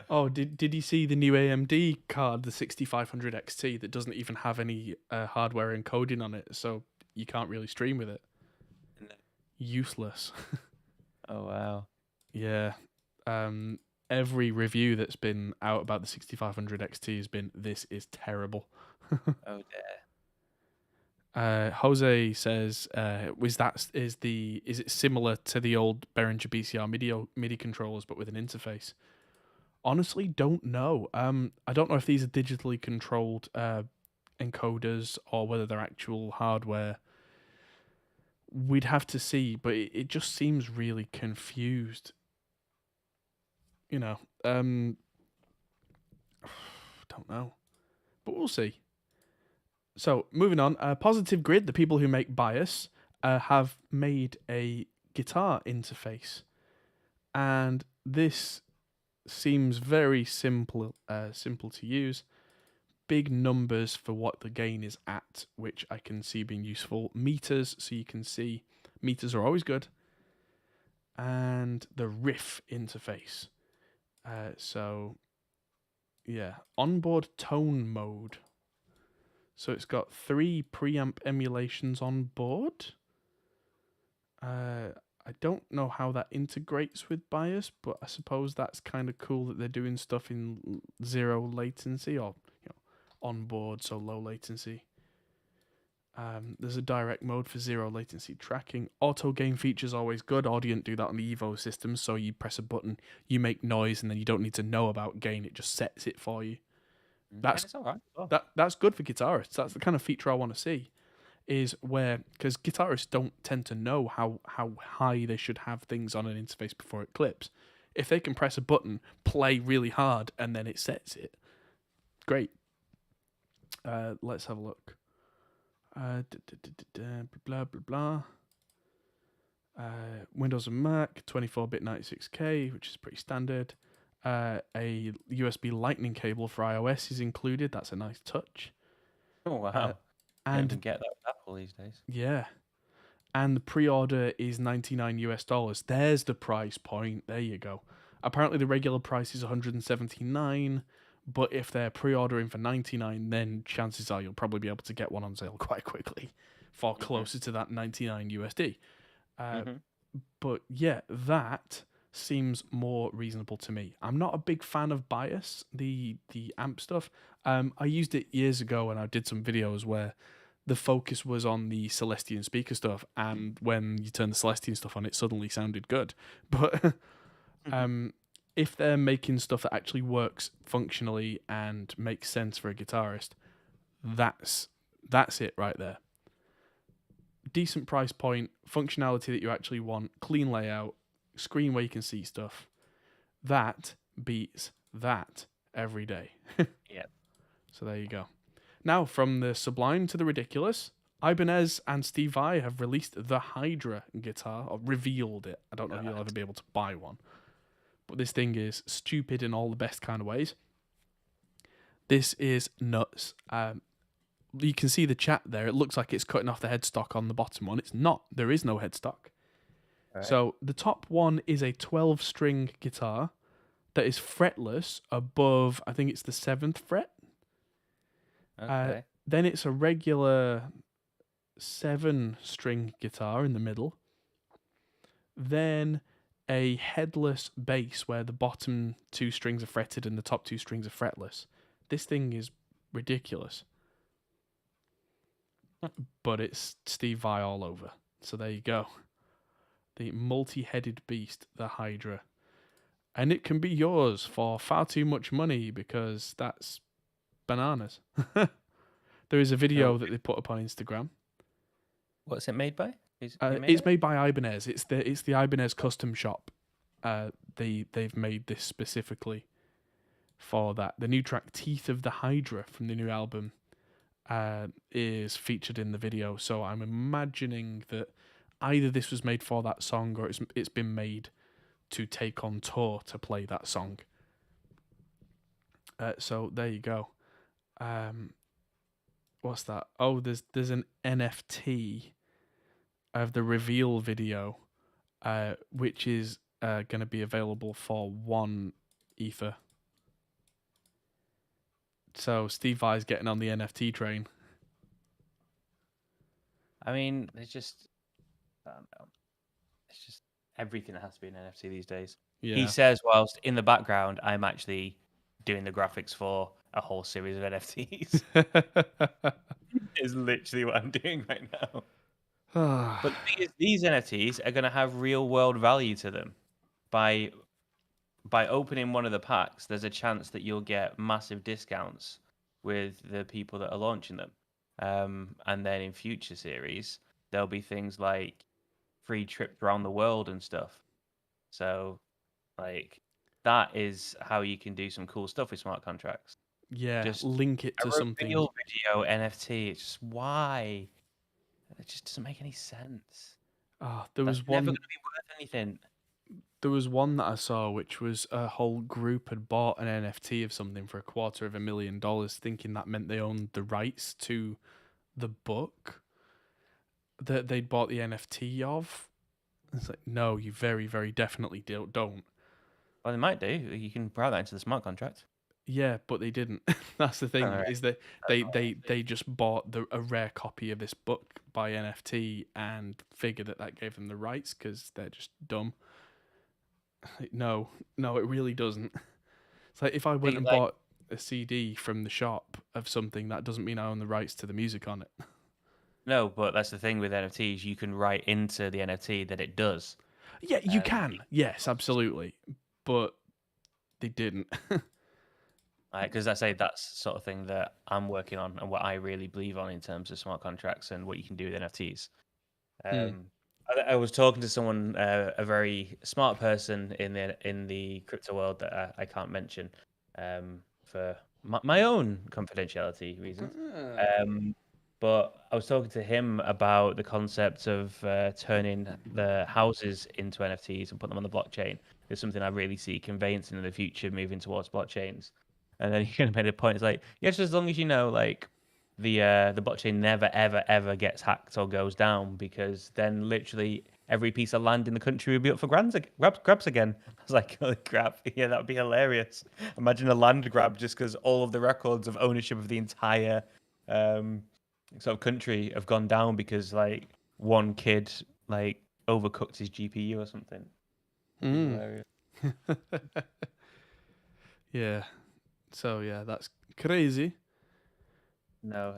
Oh, did you see the new AMD card, the 6500 XT, that doesn't even have any hardware encoding on it, so you can't really stream with it? No. Useless. Oh wow. Yeah. Every review that's been out about the 6500 XT has been, this is terrible. Oh dear. Jose says, is it similar to the old Behringer BCR MIDI controllers but with an interface? Honestly, don't know. I don't know if these are digitally controlled encoders or whether they're actual hardware. We'd have to see, but it just seems really confused. You know, don't know, but we'll see. So, moving on, Positive Grid, the people who make Bias, have made a guitar interface. And this seems very simple to use. Big numbers for what the gain is at, which I can see being useful. Meters, so you can see meters are always good. And the riff interface. So, yeah, onboard tone mode. So it's got 3 preamp emulations on board. I don't know how that integrates with Bias, but I suppose that's kind of cool that they're doing stuff in 0 latency, or on board, so low latency. There's a direct mode for 0 latency tracking. Auto gain features always good. Audient do that on the Evo systems, so you press a button, you make noise, and then you don't need to know about gain. It just sets it for you. That's all right. Oh. That's good for guitarists. That's the kind of feature I want to see. Is where, because guitarists don't tend to know how high they should have things on an interface before it clips. If they can press a button, play really hard, and then it sets it, great. Let's have a look. Blah blah blah. Windows and Mac, 24-bit 96K, which is pretty standard. A USB Lightning cable for iOS is included. That's a nice touch. Oh wow! And you can get that with Apple these days. Yeah, and the pre-order is $99. There's the price point. There you go. Apparently, the regular price is $179, but if they're pre-ordering for $99, then chances are you'll probably be able to get one on sale quite quickly for closer to that $99 USD. But yeah, that seems more reasonable to me. I'm not a big fan of Bias, the amp stuff. I used it years ago and I did some videos where the focus was on the Celestion speaker stuff, and when you turn the Celestion stuff on, it suddenly sounded good. But if they're making stuff that actually works functionally and makes sense for a guitarist, that's it right there. Decent price point, functionality that you actually want, clean layout, screen where you can see stuff. That beats that every day. Yeah. So there you go. Now, from the sublime to the ridiculous, Ibanez and Vai have released the Hydra guitar, or revealed it. I don't know if you'll ever be able to buy one. But this thing is stupid in all the best kind of ways. This is nuts. You can see the chat there. It looks like it's cutting off the headstock on the bottom one. It's not. There is no headstock. Right. So the top one is a 12-string guitar that is fretless above, I think it's the 7th fret. Okay. Then it's a regular 7-string guitar in the middle, then a headless bass where the bottom 2 strings are fretted and the top 2 strings are fretless. This thing is ridiculous. But it's Steve Vai all over. So there you go. The multi-headed beast, the Hydra. And it can be yours for far too much money because that's bananas. There is a video that they put up on Instagram. What's it made by? It's made by Ibanez. It's the Ibanez custom shop. They've made this specifically for that. The new track "Teeth of the Hydra" from the new album is featured in the video. So I'm imagining that either this was made for that song or it's been made to take on tour to play that song. So there you go. What's that? Oh, there's an NFT of the reveal video, which is going to be available for 1 Ether. So Steve Vai's getting on the NFT train. I mean, I don't know. It's just everything has to be an NFT these days. Yeah. He says, whilst in the background, I'm actually doing the graphics for a whole series of NFTs. Is literally what I'm doing right now. But the thing is, these NFTs are going to have real world value to them. By opening one of the packs, there's a chance that you'll get massive discounts with the people that are launching them. And then in future series, there'll be things like free trips around the world and stuff. So, like, that is how you can do some cool stuff with smart contracts. Yeah, Just link it to something. Real video NFT. It's just why? It just doesn't make any sense. There was one. Never going to be worth anything. There was one that I saw, which was a whole group had bought an NFT of something for $250,000, thinking that meant they owned the rights to the book that they'd bought the NFT of. It's like, no, you very, very definitely don't. Well, they might do. You can route that into the smart contract. Yeah, but they didn't. That's the thing, Right. is that they just bought a rare copy of this book by NFT and figured that gave them the rights because they're just dumb. No, it really doesn't. It's like if I went and bought a CD from the shop of something, that doesn't mean I own the rights to the music on it. No, but that's the thing with NFTs. You can write into the NFT that it does. Yeah, you can. Yes, absolutely. But they didn't. Because I say that's the sort of thing that I'm working on and what I really believe on in terms of smart contracts and what you can do with NFTs. I was talking to someone, a very smart person in the crypto world that I can't mention for my own confidentiality reasons. But I was talking to him about the concept of turning the houses into NFTs and putting them on the blockchain. It's something I really see conveyancing in the future moving towards blockchains. And then he kind of made a point. It's like, yes, as long as you know, like, the blockchain never, ever, ever gets hacked or goes down, because then literally every piece of land in the country would be up for grabs again. I was like, holy crap, yeah, that would be hilarious. Imagine a land grab just because all of the records of ownership of the entire sort of country have gone down because like one kid like overcooked his GPU or something. Hilarious. Yeah. So yeah, that's crazy. No,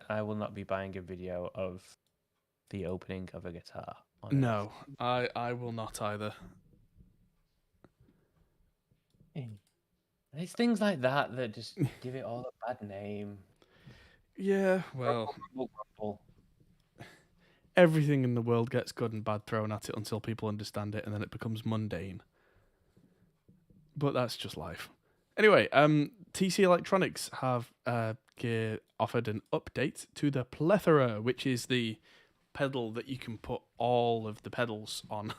I will not be buying a video of the opening of a guitar. No, I will not either. It's things like that that just give it all a bad name. Yeah, well, everything in the world gets good and bad thrown at it until people understand it, and then it becomes mundane. But that's just life. Anyway, TC Electronics have offered an update to the Plethora, which is the pedal that you can put all of the pedals on.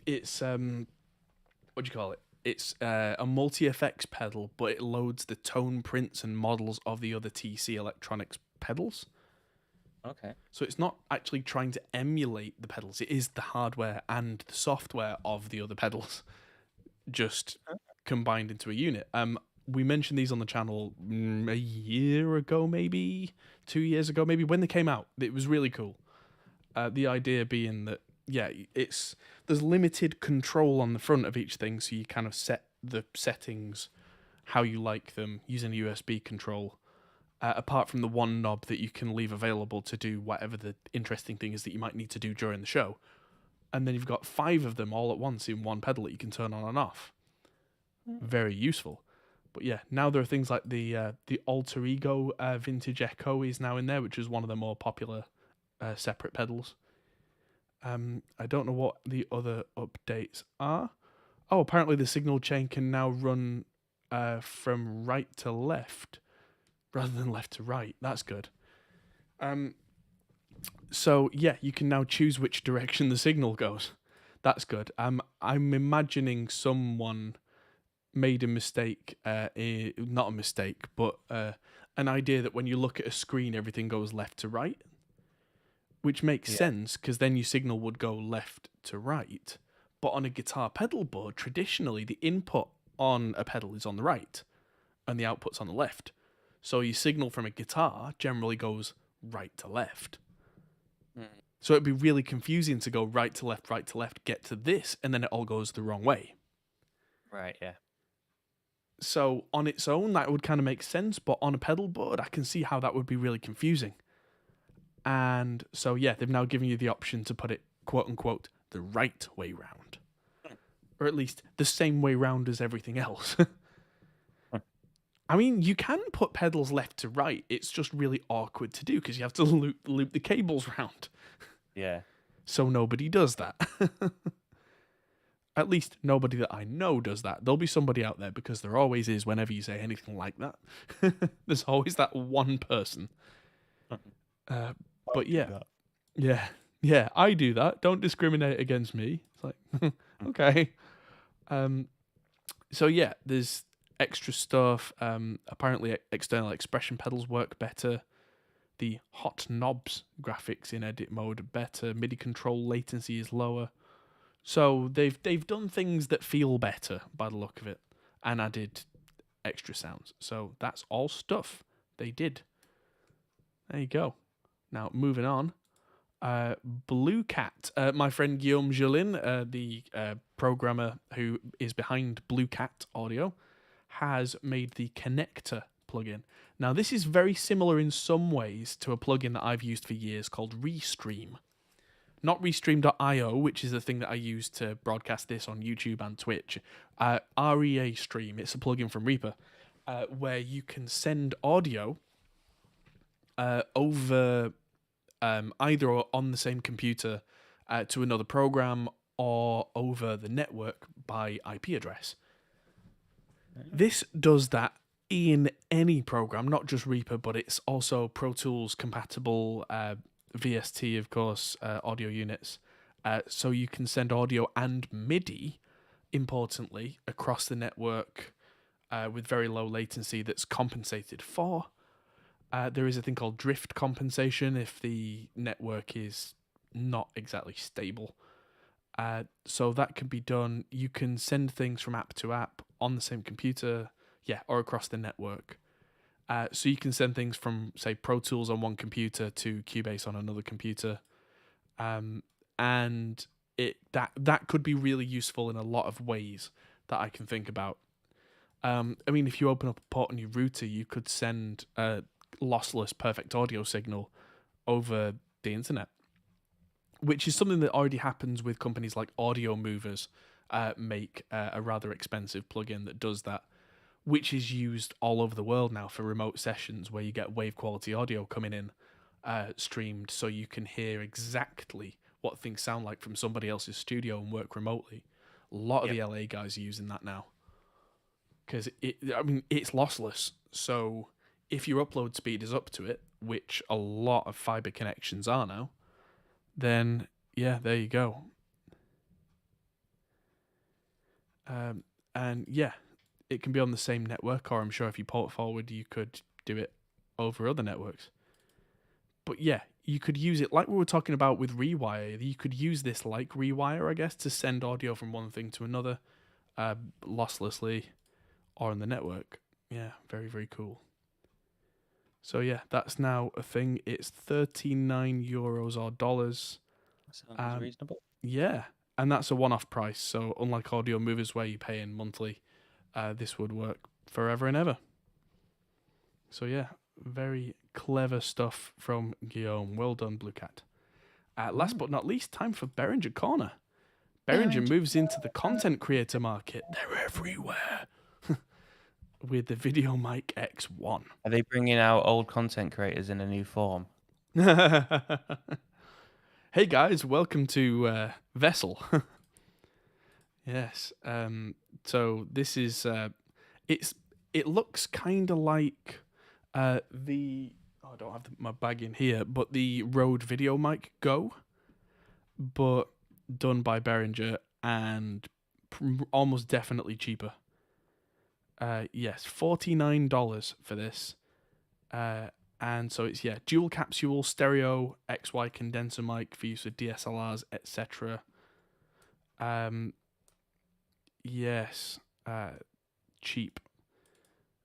It's what do you call it? It's a multi-effects pedal, but it loads the tone prints and models of the other TC Electronics pedals. Okay. So it's not actually trying to emulate the pedals. It is the hardware and the software of the other pedals, just combined into a unit. we mentioned these on the channel a year ago, maybe 2 years ago, maybe when they came out. It was really cool. The idea being that, yeah, there's limited control on the front of each thing, so you kind of set the settings how you like them using a USB control. Apart from the one knob that you can leave available to do whatever the interesting thing is that you might need to do during the show. And then you've got 5 of them all at once in one pedal that you can turn on and off. Very useful. But yeah, now there are things like the Alter Ego Vintage Echo is now in there, which is one of the more popular separate pedals. I don't know what the other updates are. Oh, apparently the signal chain can now run from right to left rather than left to right. That's good. So yeah, you can now choose which direction the signal goes. That's good. I'm imagining someone made a mistake, not a mistake, but an idea that when you look at a screen, everything goes left to right, which makes sense because then your signal would go left to right. But on a guitar pedal board, traditionally, the input on a pedal is on the right and the output's on the left. So your signal from a guitar generally goes right to left. So it'd be really confusing to go right to left, get to this, and then it all goes the wrong way. Right, yeah. So on its own, that would kind of make sense, but on a pedal board, I can see how that would be really confusing. And so, yeah, they've now given you the option to put it, quote unquote, the right way round. Or at least the same way round as everything else. I mean, you can put pedals left to right. It's just really awkward to do because you have to loop the cables round. Yeah. So nobody does that. At least nobody that I know does that. There'll be somebody out there because there always is whenever you say anything like that. There's always that one person. But yeah. Yeah, I do that. Don't discriminate against me. It's like, okay. So yeah, there's extra stuff. Apparently external expression pedals work better. The hot knobs graphics in edit mode are better. MIDI control latency is lower. So they've done things that feel better by the look of it and added extra sounds. So that's all stuff they did. There you go. Now moving on. Blue Cat, my friend Guillaume Jolin, the programmer who is behind Blue Cat Audio, has made the connector plugin. Now, this is very similar in some ways to a plugin that I've used for years called Restream. Not Restream.io, which is the thing that I use to broadcast this on YouTube and Twitch. REA Stream, it's a plugin from Reaper, where you can send audio over either on the same computer to another program or over the network by IP address. This does that in any program, not just Reaper, but it's also Pro Tools compatible, VST, of course, audio units. So you can send audio and MIDI, importantly, across the network with very low latency that's compensated for. There is a thing called drift compensation if the network is not exactly stable. So that can be done. You can send things from app to app on the same computer, or across the network. So you can send things from, say, Pro Tools on one computer to Cubase on another computer. And that could be really useful in a lot of ways that I can think about. I mean, if you open up a port on your router, you could send a lossless perfect audio signal over the internet, which is something that already happens with companies like Audio Movers. Make a rather expensive plugin that does that, which is used all over the world now for remote sessions where you get wave quality audio coming in streamed so you can hear exactly what things sound like from somebody else's studio and work remotely. A lot of the LA guys are using that now because it's lossless. So if your upload speed is up to it, which a lot of fiber connections are now, then yeah, there you go. And yeah, it can be on the same network, or I'm sure if you port forward, you could do it over other networks. But yeah, you could use it like we were talking about with Rewire. You could use this like Rewire, I guess, to send audio from one thing to another losslessly or on the network. Yeah, very, very cool. So yeah, that's now a thing. It's €39 or dollars. Sounds reasonable. Yeah, and that's a one-off price. So unlike audio movies where you pay in monthly, this would work forever and ever. So yeah, very clever stuff from Guillaume. Well done, Blue Cat. Last but not least, time for Behringer Corner. Behringer moves into the content creator market. They're everywhere. With the Video Mic X1. Are they bringing out old content creators in a new form? Hey guys, welcome to Vessel. Yes. So this is it looks kind of like the I don't have my bag in here, but the Rode Video Mic Go, but done by Behringer and almost definitely cheaper. Yes, $49 for this. And so it's dual capsule stereo XY condenser mic for use with DSLRs, etc. Yes, cheap.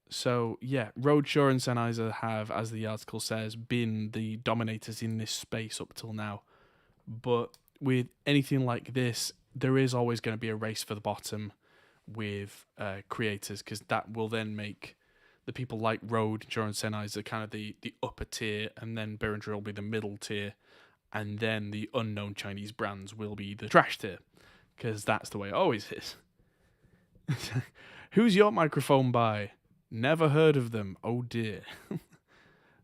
So Rode, Shure, and Sennheiser have, as the article says, been the dominators in this space up till now. But with anything like this, there is always going to be a race for the bottom with creators, because that will then make the people like Rode, Shure, and Sennheiser kind of the upper tier, and then Behringer will be the middle tier, and then the unknown Chinese brands will be the trash tier, because that's the way it always is. Who's your microphone by? Never heard of them. Oh dear.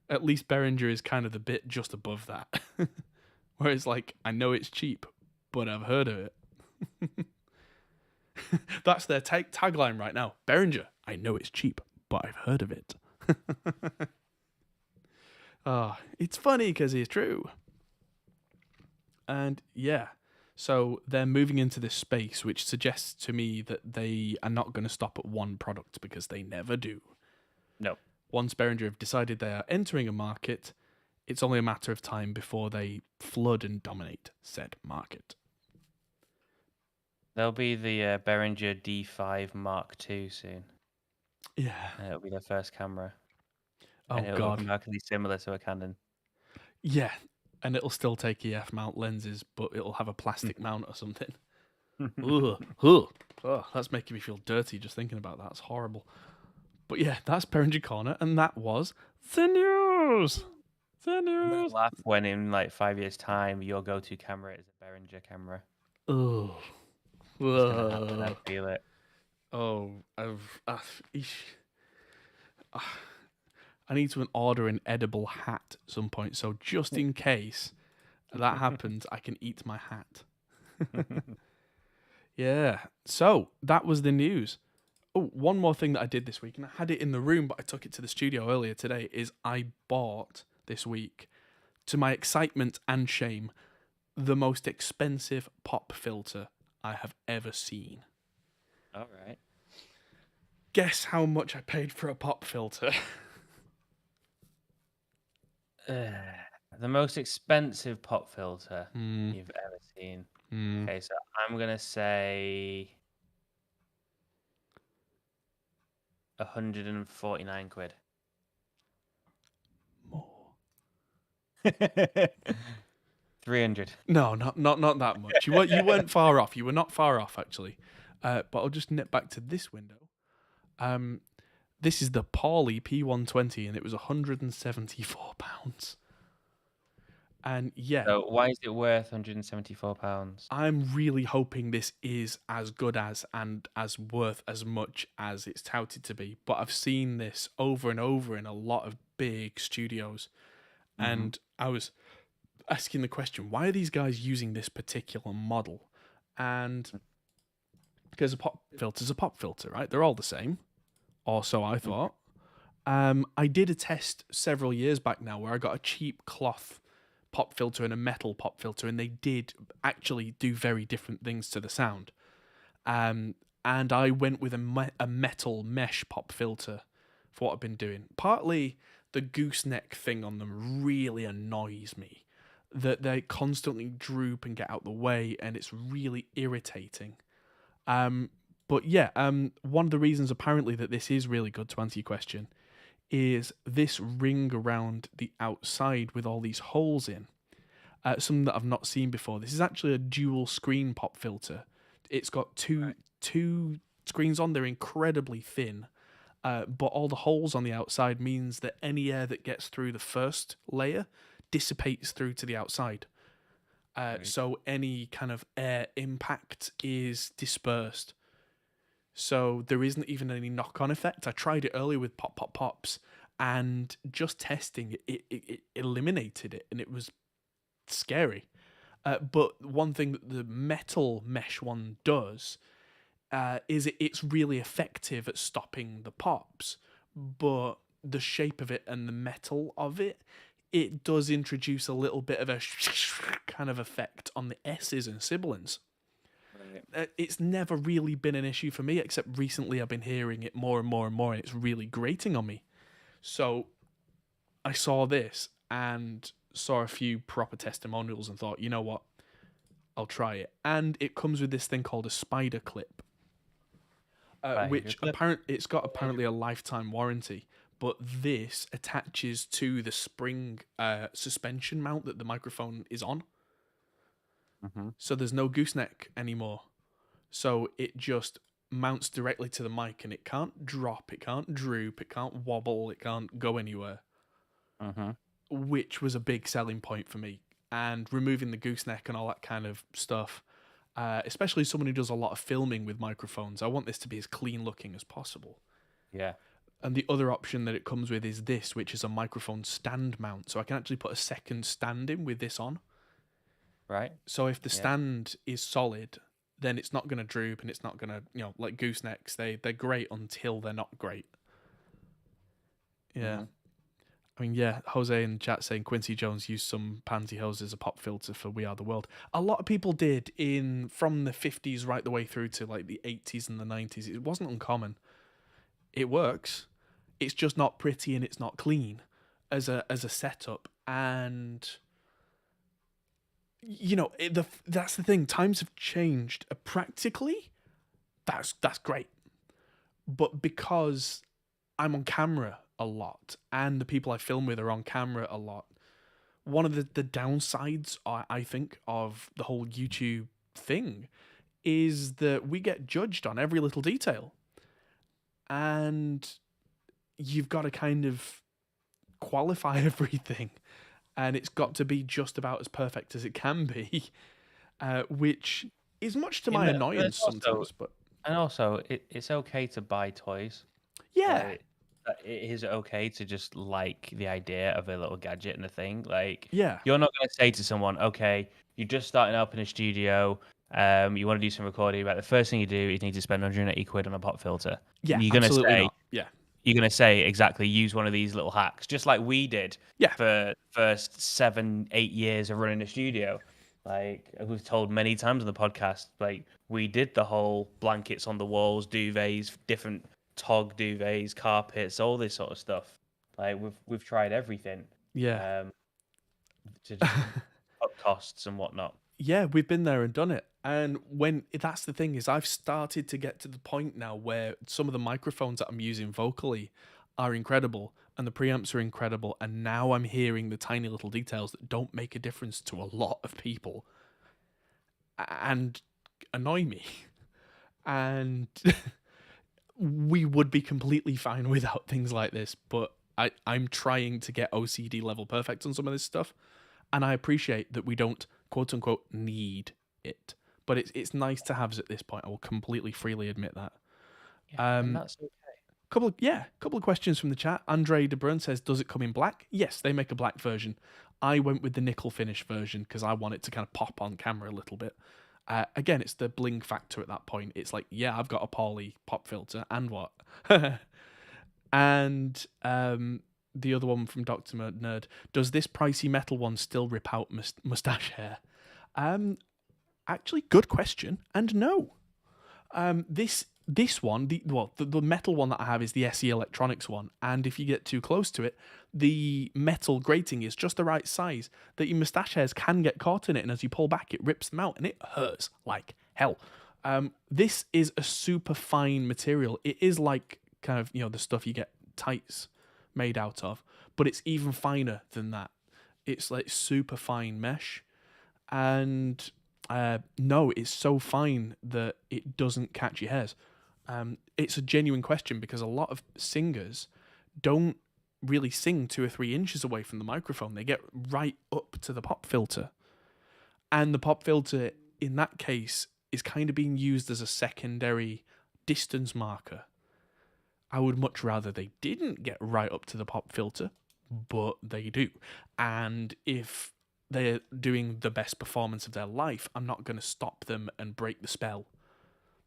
At least Behringer is kind of the bit just above that. Where it's like, I know it's cheap, but I've heard of it. That's their tagline right now. Behringer, I know it's cheap, but I've heard of it. It's funny because it's true. And so they're moving into this space, which suggests to me that they are not going to stop at one product, because they never do. No. Once Behringer have decided they are entering a market, it's only a matter of time before they flood and dominate said market. There'll be the Behringer D5 Mark II soon. Yeah. It'll be their first camera. Oh, and it'll God. look remarkably similar to a Canon. Yeah, and it'll still take EF mount lenses, but it'll have a plastic mount or something. That's making me feel dirty just thinking about that. It's horrible. But yeah, that's Behringer Corner, and that was the news. The news. Laugh when in like 5 years' time your go-to camera is a Behringer camera. Oh, It's gonna happen. I feel it. Oh, I need to order an edible hat at some point, so just in case that happens, I can eat my hat. Yeah, so that was the news. Oh, one more thing that I did this week, and I had it in the room, but I took it to the studio earlier today, is I bought this week, to my excitement and shame, the most expensive pop filter I have ever seen. All right. Guess how much I paid for a pop filter? The most expensive pop filter you've ever seen. Okay, so I'm gonna say 149 quid. More. 300. No, not that much. You weren't far off. You were not far off, actually. But I'll just nip back to this window. This is the Pauly P120, and it was £174. And So why is it worth £174? I'm really hoping this is as good as and as worth as much as it's touted to be. But I've seen this over and over in a lot of big studios, and I was asking the question, why are these guys using this particular model? And because a pop filter's a pop filter, right? They're all the same, or so I thought. I did a test several years back now where I got a cheap cloth pop filter and a metal pop filter, and they did actually do very different things to the sound. And I went with a metal mesh pop filter for what I've been doing. Partly the gooseneck thing on them really annoys me, that they constantly droop and get out the way, and it's really irritating. But yeah, one of the reasons apparently that this is really good, to answer your question, is this ring around the outside with all these holes in. Something that I've not seen before. This is actually a dual screen pop filter. It's got two screens on. They're incredibly thin, but all the holes on the outside means that any air that gets through the first layer dissipates through to the outside. So any kind of air impact is dispersed. So there isn't even any knock-on effect. I tried it earlier with pops, and just testing it eliminated it, and it was scary. But one thing that the metal mesh one does is it's really effective at stopping the pops, but the shape of it and the metal of it does introduce a little bit of a kind of effect on the S's and sibilants. It's never really been an issue for me, except recently I've been hearing it more and more and more, and it's really grating on me. So I saw this and saw a few proper testimonials and thought, you know what, I'll try it. And it comes with this thing called a spider clip, which it's got apparently a lifetime warranty. But this attaches to the spring suspension mount that the microphone is on. Mm-hmm. So there's no gooseneck anymore. So it just mounts directly to the mic, and it can't drop, it can't droop, it can't wobble, it can't go anywhere. Mm-hmm. Which was a big selling point for me. And removing the gooseneck and all that kind of stuff, especially someone who does a lot of filming with microphones, I want this to be as clean looking as possible. Yeah. And the other option that it comes with is this, which is a microphone stand mount. So I can actually put a second stand in with this on. Right. So if the stand is solid, then it's not going to droop, and it's not going to, like goosenecks, they're great until they're not great. Yeah. Mm-hmm. I mean, yeah, Jose in the chat saying Quincy Jones used some pantyhose as a pop filter for We Are the World. A lot of people did from the 50s right the way through to like the 80s and the 90s. It wasn't uncommon. It works. It's just not pretty, and it's not clean as a setup. And that's the thing. Times have changed. Practically, that's great. But because I'm on camera a lot, and the people I film with are on camera a lot, one of the downsides, I think, of the whole YouTube thing is that we get judged on every little detail. And you've got to kind of qualify everything. And it's got to be just about as perfect as it can be, which is much to my annoyance sometimes. And also, it's okay to buy toys. Yeah. It is okay to just like the idea of a little gadget and a thing. Like, yeah, you're not going to say to someone, okay, you're just starting up in a studio, you want to do some recording, but the first thing you do is need to spend 180 quid on a pop filter. Yeah, you're going to say, not. Yeah. You're going to say, exactly, use one of these little hacks, just like we did for the first 7-8 years of running a studio. Like, we've told many times on the podcast, like, we did the whole blankets on the walls, duvets, different tog duvets, carpets, all this sort of stuff. Like, we've tried everything. Yeah. To just cut costs and whatnot. Yeah, we've been there and done it. And that's the thing, is I've started to get to the point now where some of the microphones that I'm using vocally are incredible, and the preamps are incredible, and now I'm hearing the tiny little details that don't make a difference to a lot of people and annoy me. And we would be completely fine without things like this, but I'm trying to get OCD level perfect on some of this stuff, and I appreciate that we don't quote-unquote need it. But it's nice to have at this point. I will completely freely admit that. Yeah, and that's okay. Couple of questions from the chat. Andre De Bruyne says, does it come in black? Yes, they make a black version. I went with the nickel finish version because I want it to kind of pop on camera a little bit. Again, it's the bling factor at that point. It's like, yeah, I've got a Pauly pop filter, and what? And the other one from Dr. Nerd, does this pricey metal one still rip out mustache hair? Actually, good question, and no. This one, the metal one that I have is the SE Electronics one, and if you get too close to it, the metal grating is just the right size that your moustache hairs can get caught in it, and as you pull back, it rips them out, and it hurts like hell. This is a super fine material. It is like kind of, the stuff you get tights made out of, but it's even finer than that. It's like super fine mesh. And no, it's so fine that it doesn't catch your hairs. It's a genuine question because a lot of singers don't really sing 2 or 3 inches away from the microphone. They get right up to the pop filter. And the pop filter, in that case, is kind of being used as a secondary distance marker. I would much rather they didn't get right up to the pop filter, but they do. And if they're doing the best performance of their life, I'm not going to stop them and break the spell.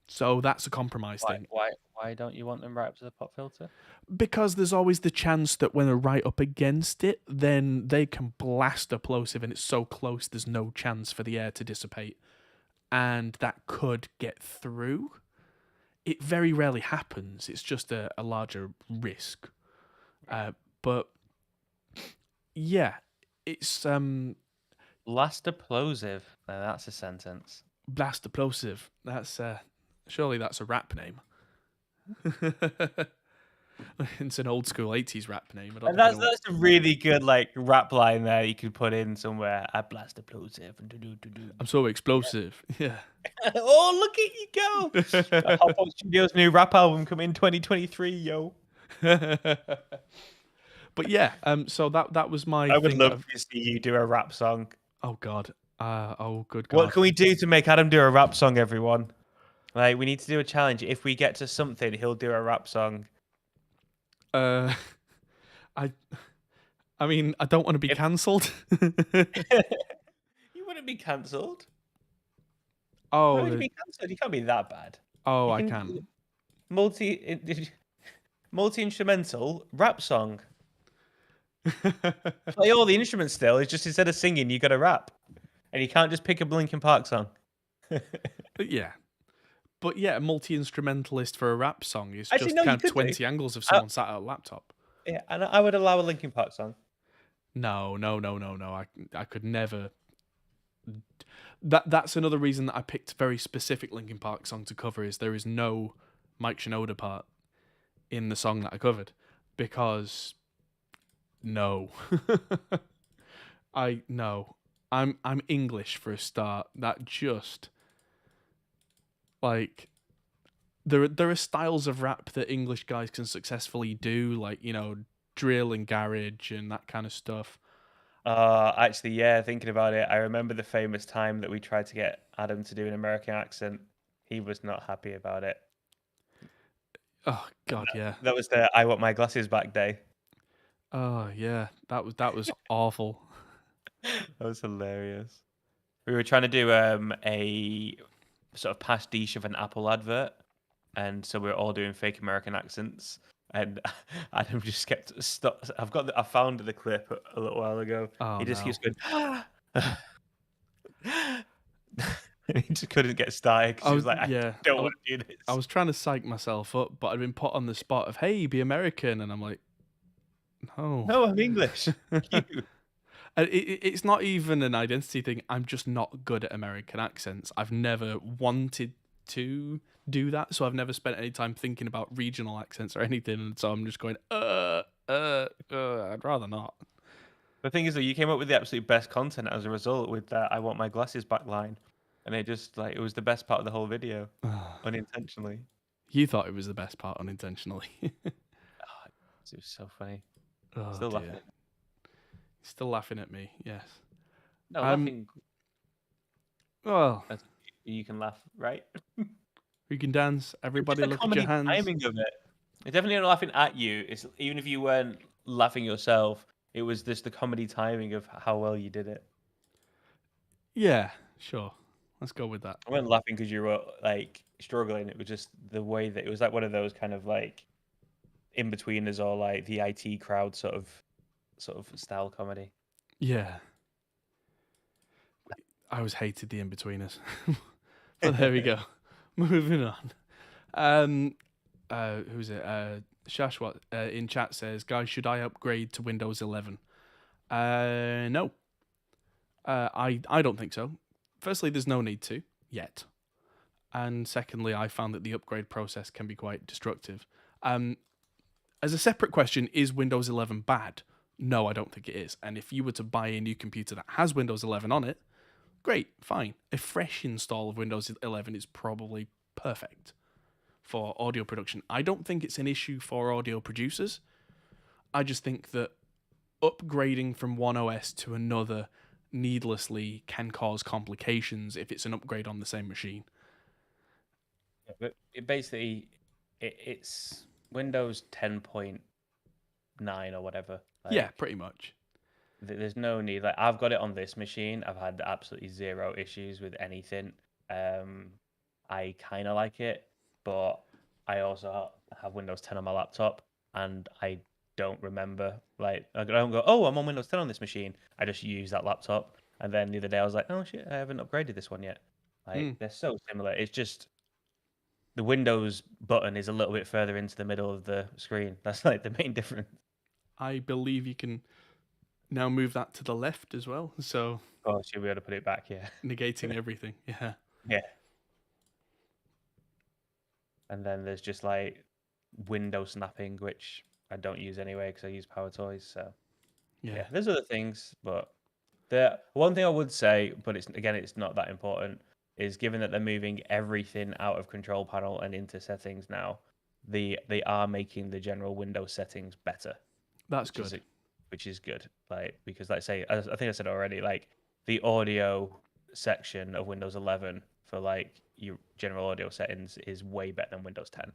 So that's a compromise thing. Why don't you want them right up to the pop filter? Because there's always the chance that when they're right up against it, then they can blast a plosive and it's so close there's no chance for the air to dissipate. And that could get through. It very rarely happens. It's just a larger risk. But yeah, it's Blast a plosive. Now that's a sentence. blast a plosive. That's surely that's a rap name. It's an old school 80s rap name. And that's a really good rap line there you could put in somewhere. I blast a plosive. I'm so explosive. Yeah. Oh, look at you go! Hot Pot Studios' new rap album coming 2023, yo. But yeah, so that was my. I would thing love to see you do a rap song. Oh God. Oh good God. What can we do to make Adam do a rap song, everyone? We need to do a challenge. If we get to something, he'll do a rap song. I mean, I don't want to be cancelled. You wouldn't be cancelled. Oh, Why would you be cancelled? You can't be that bad. Oh, I can. Multi-instrumental rap song. Play all the instruments still. It's just instead of singing, you got to rap, and you can't just pick a Linkin Park song. Yeah. But yeah, a multi-instrumentalist for a rap song is Actually, just no, kind you of could 20 angles of someone sat at a laptop. Yeah, and I would allow a Linkin Park song. No. I could never. That's another reason that I picked a very specific Linkin Park song to cover is there is no Mike Shinoda part in the song that I covered because no. I'm English for a start. That just there are styles of rap that English guys can successfully do, drill and garage and that kind of stuff. Actually, yeah, thinking about it, I remember the famous time that we tried to get Adam to do an American accent. He was not happy about it. Oh God, yeah. That was the I want my glasses back day. Oh yeah, that was awful. That was hilarious. We were trying to do a sort of pastiche of an Apple advert, and so we were all doing fake American accents. And Adam just kept stop. I found the clip a little while ago. Oh, he just no. keeps going. He just couldn't get started because he was like, I don't want to do this. I was trying to psych myself up, but I'd been put on the spot of, hey, be American, and I'm like, no, I'm English. It's not even an identity thing. I'm just not good at American accents. I've never wanted to do that, so I've never spent any time thinking about regional accents or anything, and so I'm just going, I'd rather not. The thing is that you came up with the absolute best content as a result with that I want my glasses back line. And it just it was the best part of the whole video, unintentionally. You thought it was the best part unintentionally. It was so funny. Oh, Still laughing. Still laughing at me, yes. No, laughing. Well, you can laugh, right? You can dance. Everybody look at your hands. Timing of it. It's definitely not laughing at you. It's even if you weren't laughing yourself, it was just the comedy timing of how well you did it. Yeah, sure. Let's go with that. I wasn't laughing because you were struggling. It was just the way that it was one of those kind of in betweeners or the IT crowd sort of style comedy. Yeah. I always hated the in-betweeners. But there we go. Moving on. Who's it? Shashwat in chat says, guys, should I upgrade to Windows 11? No. I don't think so. Firstly, there's no need to yet. And secondly, I found that the upgrade process can be quite destructive. As a separate question, is Windows 11 bad? No, I don't think it is. And if you were to buy a new computer that has Windows 11 on it, great, fine. A fresh install of Windows 11 is probably perfect for audio production. I don't think it's an issue for audio producers. I just think that upgrading from one OS to another needlessly can cause complications if it's an upgrade on the same machine. But it's Windows 10.9 or whatever. Yeah, pretty much. There's no need. Like, I've got it on this machine. I've had absolutely zero issues with anything. I kind of like it, but I also have Windows 10 on my laptop, and I don't remember. Like, I don't go, oh, I'm on Windows 10 on this machine. I just use that laptop. And then the other day I was like, oh shit, I haven't upgraded this one yet. Like, they're so similar. It's just the Windows button is a little bit further into the middle of the screen. That's like the main difference. I believe you can now move that to the left as well. So, oh, should we be able to put it back? Yeah. Negating everything. Yeah. Yeah. And then there's just like window snapping, which I don't use anyway because I use Power Toys. So yeah, there's other things, but the one thing I would say, but it's not that important, is given that they're moving everything out of Control Panel and into settings now, they are making the general Windows settings better. That's good. Which is good, like, because like I say, I think I said already, like the audio section of Windows 11 for like your general audio settings is way better than Windows 10.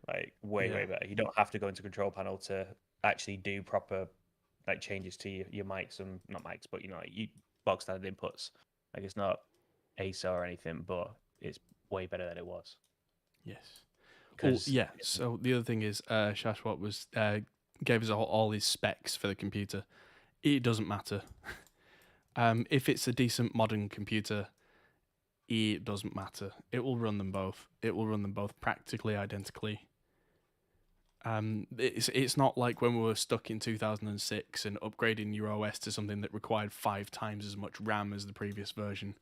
Like way better. You don't have to go into Control Panel to actually do proper like changes to your mics and not mics, but like you box standard inputs. Like, it's not ASA or anything, but it's way better than it was. Yes. Oh, yeah. So the other thing is, Shashwat was gave us all his specs for the computer. It doesn't matter. If it's a decent modern computer, it doesn't matter. It will run them both. It will run them both practically identically. It's not like when we were stuck in 2006 and upgrading your OS to something that required 5 times as much RAM as the previous version.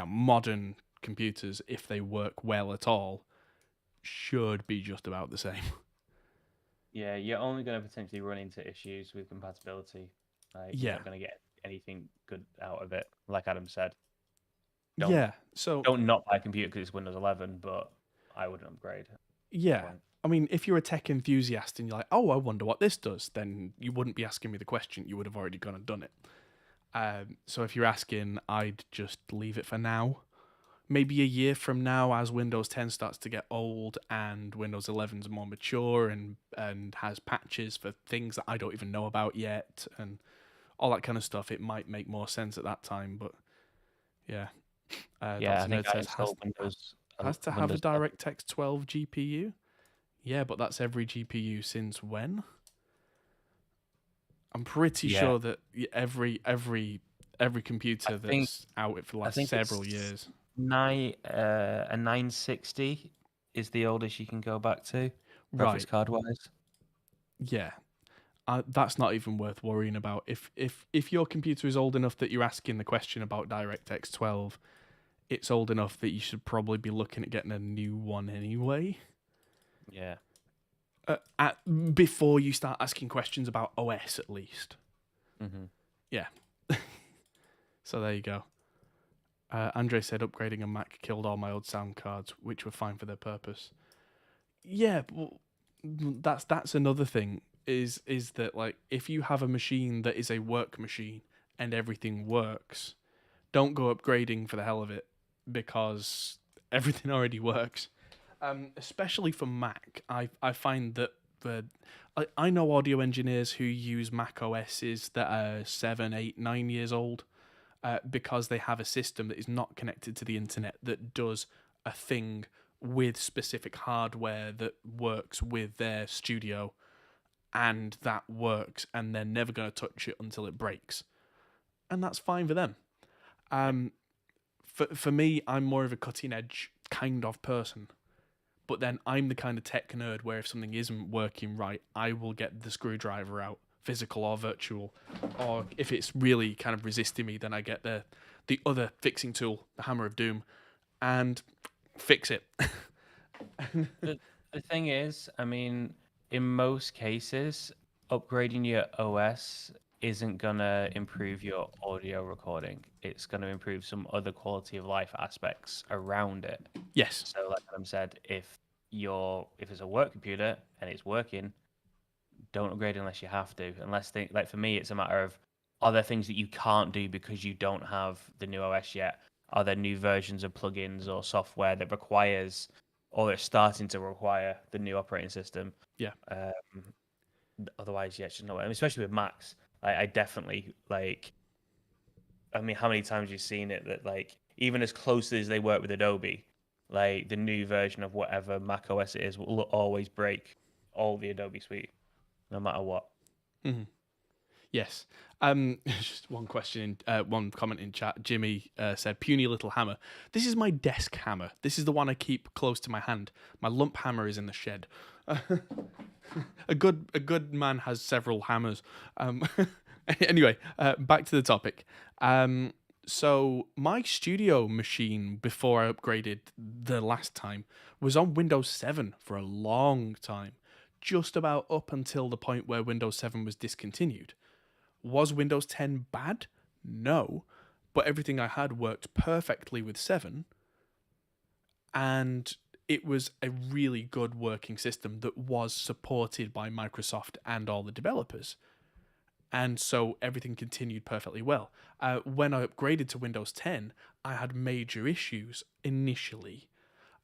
Modern computers, if they work well at all, should be just about the same. Yeah, you're only going to potentially run into issues with compatibility. Like, you're not going to get anything good out of it, like Adam said. Don't not buy a computer because it's Windows 11, but I wouldn't upgrade. Yeah. I mean, if you're a tech enthusiast and you're like, oh, I wonder what this does, then you wouldn't be asking me the question. You would have already gone and done it. So if you're asking, I'd just leave it for now. Maybe a year from now, as Windows 10 starts to get old and Windows 11's more mature and has patches for things that I don't even know about yet and all that kind of stuff, it might make more sense at that time. But yeah. I think has to have a DirectX 12 GPU. Yeah, but that's every GPU since when? I'm pretty sure that every computer that's out for the last several years. A 960 is the oldest you can go back to, graphics card wise. Yeah, that's not even worth worrying about. If your computer is old enough that you're asking the question about DirectX 12, it's old enough that you should probably be looking at getting a new one anyway. Yeah. Before you start asking questions about OS, at least. Mm-hmm. Yeah. So there you go. Andre said upgrading a Mac killed all my old sound cards, which were fine for their purpose. Yeah, well, that's another thing. Is that, like, if you have a machine that is a work machine and everything works, don't go upgrading for the hell of it because everything already works. Especially for Mac, I find that I know audio engineers who use Mac OSs that are 7, 8, 9 years old because they have a system that is not connected to the internet that does a thing with specific hardware that works with their studio, and that works, and they're never going to touch it until it breaks. And that's fine for them. For me, I'm more of a cutting edge kind of person. But then I'm the kind of tech nerd where if something isn't working right, I will get the screwdriver out, physical or virtual. Or if it's really kind of resisting me, then I get the the other fixing tool, the Hammer of Doom, and fix it. The thing is, I mean, in most cases, upgrading your OS isn't gonna improve your audio recording. It's gonna improve some other quality of life aspects around it. Yes. So, like Adam said, if it's a work computer and it's working, don't upgrade unless you have to. Like for me, it's a matter of, are there things that you can't do because you don't have the new OS yet? Are there new versions of plugins or software that requires, or it's starting to require the new operating system? Yeah. Otherwise, yeah, it's just no way. I mean, especially with Macs, I definitely like. I mean, how many times you've seen it that like even as closely as they work with Adobe, like the new version of whatever Mac OS it is will always break all the Adobe suite, no matter what. Mhm. Yes. Just one question, one comment in chat. Jimmy said, "Puny little hammer. This is my desk hammer. This is the one I keep close to my hand. My lump hammer is in the shed." A good man has several hammers. Anyway, back to the topic. So my studio machine before I upgraded the last time was on Windows 7 for a long time, just about up until the point where Windows 7 was discontinued. Was Windows 10 bad? No, but everything I had worked perfectly with 7, and it was a really good working system that was supported by Microsoft and all the developers. And so everything continued perfectly well. When I upgraded to Windows 10, I had major issues initially.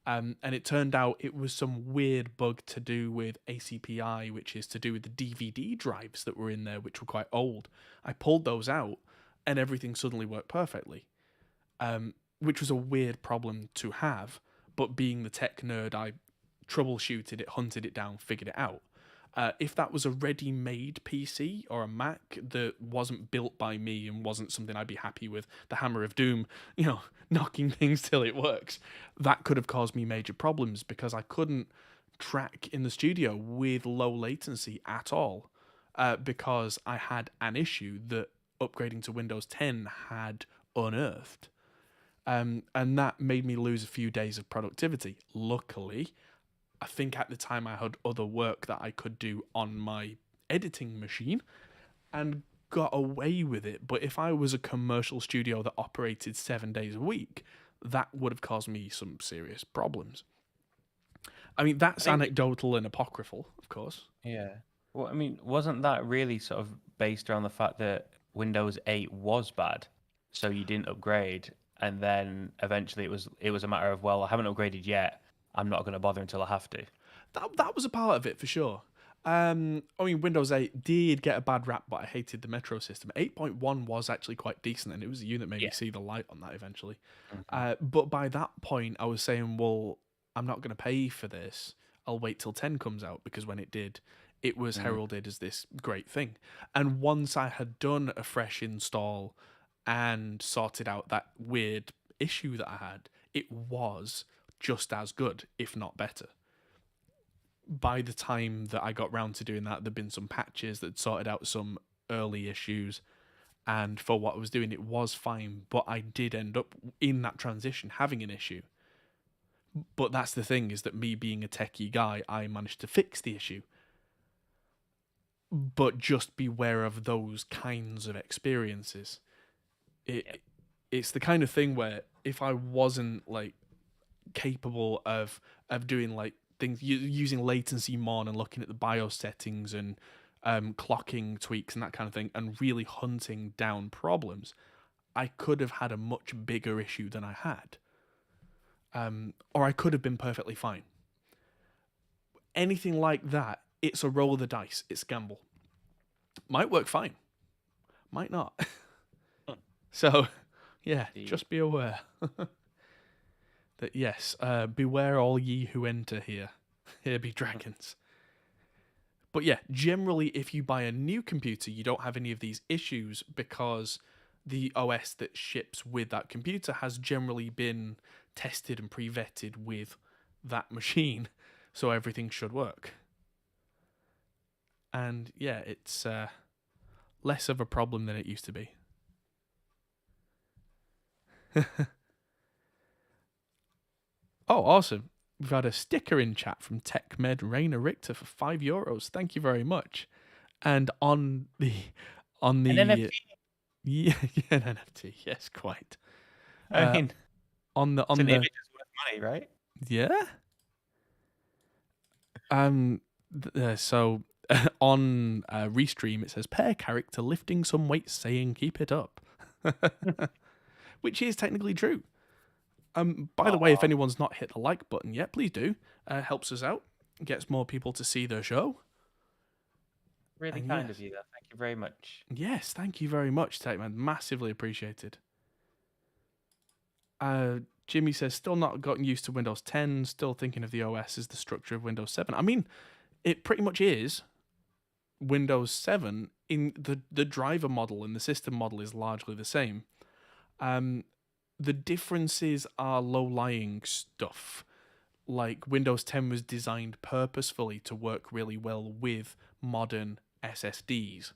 And it turned out it was some weird bug to do with ACPI, which is to do with the DVD drives that were in there, which were quite old. I pulled those out, and everything suddenly worked perfectly, which was a weird problem to have. But being the tech nerd, I troubleshooted it, hunted it down, figured it out. If that was a ready-made PC or a Mac that wasn't built by me and wasn't something I'd be happy with, the Hammer of Doom, knocking things till it works, that could have caused me major problems because I couldn't track in the studio with low latency at all, because I had an issue that upgrading to Windows 10 had unearthed. And that made me lose a few days of productivity. Luckily, I think at the time I had other work that I could do on my editing machine and got away with it. But if I was a commercial studio that operated 7 days a week, that would have caused me some serious problems. I mean, that's anecdotal and apocryphal, of course. Yeah. Well, I mean, wasn't that really sort of based around the fact that Windows 8 was bad, so you didn't upgrade, and then eventually it was a matter of, well, I haven't upgraded yet. I'm not going to bother until I have to. That was a part of it for sure. I mean, Windows 8 did get a bad rap, but I hated the Metro system. 8.1 was actually quite decent, and it was the unit that made me see the light on that eventually. But by that point, I was saying, well, I'm not going to pay for this. I'll wait till 10 comes out, because when it did, it was heralded as this great thing. And once I had done a fresh install and sorted out that weird issue that I had, it was just as good, if not better. By the time that I got round to doing that, there'd been some patches that sorted out some early issues, and for what I was doing, it was fine, but I did end up in that transition having an issue. But that's the thing, is that me being a techie guy, I managed to fix the issue. But just beware of those kinds of experiences. It's the kind of thing where if I wasn't like capable of doing like things using latency mon and looking at the BIOS settings and clocking tweaks and that kind of thing and really hunting down problems, I could have had a much bigger issue than I had. Or I could have been perfectly fine. Anything like that, it's a roll of the dice. It's a gamble. Might work fine. Might not. So, yeah, just be aware. That yes, beware all ye who enter here. Here be dragons. But yeah, generally, if you buy a new computer, you don't have any of these issues because the OS that ships with that computer has generally been tested and pre-vetted with that machine, so everything should work. And yeah, it's less of a problem than it used to be. Oh, awesome. We've had a sticker in chat from TechMed Rainer Richter for €5. Thank you very much. And on And then the yeah, an NFT, yes, quite. I mean, it's On an the image is worth money, right? yeah. So on Restream it says pair character lifting some weights saying keep it up. Which is technically true. By the way, if anyone's not hit the like button yet, please do. Helps us out, gets more people to see the show. Really And kind yes, of you, though. Thank you very much. yes, thank you very much, Takeman. Massively appreciated. Jimmy says still not gotten used to Windows 10. Still thinking of the OS as the structure of Windows 7. I mean, it pretty much is Windows 7. In the driver model and the system model is largely the same. The differences are low-lying stuff. Like Windows 10 was designed purposefully to work really well with modern SSDs,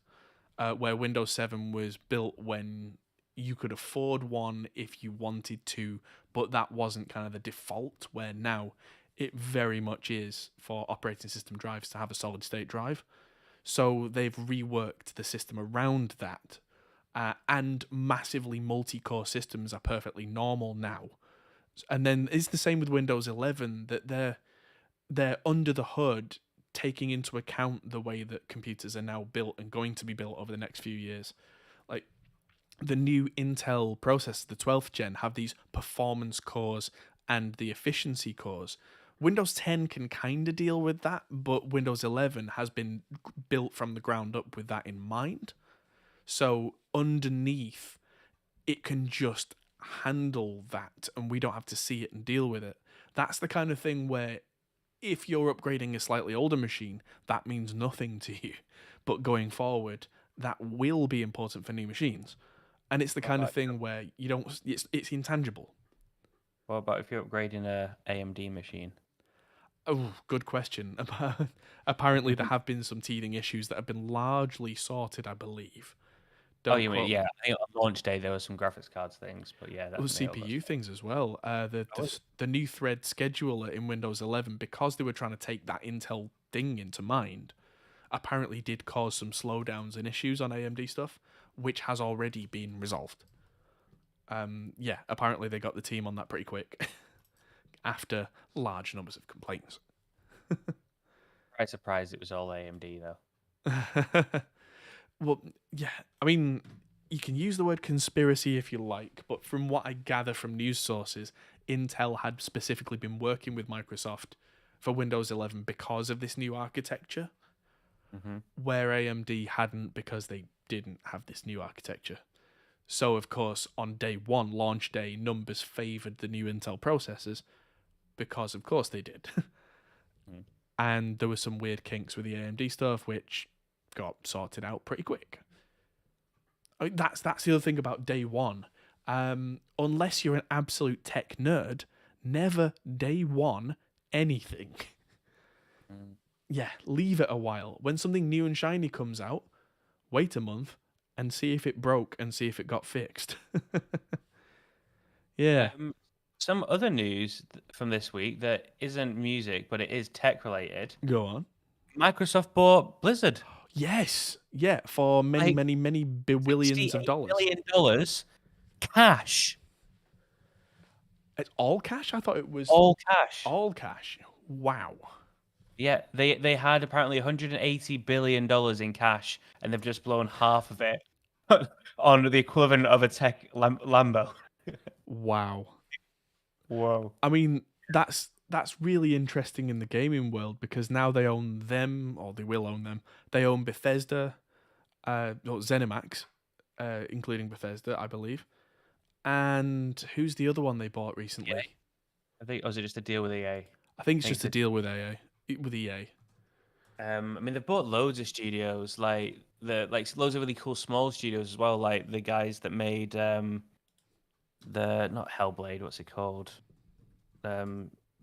where Windows 7 was built when you could afford one if you wanted to, but that wasn't kind of the default, where now it very much is for operating system drives to have a solid state drive. So they've reworked the system around that, and massively multi-core systems are perfectly normal now. And then it's the same with Windows 11, that they're under the hood taking into account the way that computers are now built and going to be built over the next few years. Like the new Intel processors, the 12th gen, have these performance cores and the efficiency cores. Windows 10 can kind of deal with that, but Windows 11 has been built from the ground up with that in mind. So underneath, it can just handle that and we don't have to see it and deal with it. That's the kind of thing where if you're upgrading a slightly older machine, that means nothing to you. But going forward, that will be important for new machines. And it's the kind of thing where you don't it's intangible. What about if you're upgrading a AMD machine? Oh, good question. Apparently there have been some teething issues that have been largely sorted, I believe. Oh, Don't you mean, quote yeah. I think on launch day there was some graphics cards things, but yeah, Well, definitely all CPU things as well. The new thread scheduler in Windows 11, because they were trying to take that Intel thing into mind, apparently did cause some slowdowns and issues on AMD stuff, which has already been resolved. Yeah, apparently they got the team on that pretty quick after large numbers of complaints. I'm surprised it was all AMD though. Well, yeah, I mean, you can use the word conspiracy if you like, but from what I gather from news sources, Intel had specifically been working with Microsoft for Windows 11 because of this new architecture, where AMD hadn't because they didn't have this new architecture. So, of course, on day one, launch day, numbers favoured the new Intel processors because, of course, they did. And there were some weird kinks with the AMD stuff, which got sorted out pretty quick. I mean, that's the other thing about day one. Unless you're an absolute tech nerd, never day one anything. Yeah, leave it a while. When something new and shiny comes out, wait a month and see if it broke and see if it got fixed. Yeah. Some other news from this week that isn't music, but it is tech related. Go on. Microsoft bought Blizzard. Yes. Yeah, for many, Like, many, many billions of dollars. $68 billion cash. It's all cash? I thought it was All cash. all cash. Wow. Yeah, they had apparently $180 billion in cash, and they've just blown half of it on the equivalent of a tech Lambo. Wow. Whoa. I mean, that's really interesting in the gaming world because now they own them, or they will own them. They own Bethesda, or ZeniMax, including Bethesda, I believe. And who's the other one they bought recently? Yeah. I think, or was it just a deal with EA? I think it's just a deal with EA. I mean, they've bought loads of studios, like loads of really cool small studios as well, like the guys that made the not Hellblade, what's it called?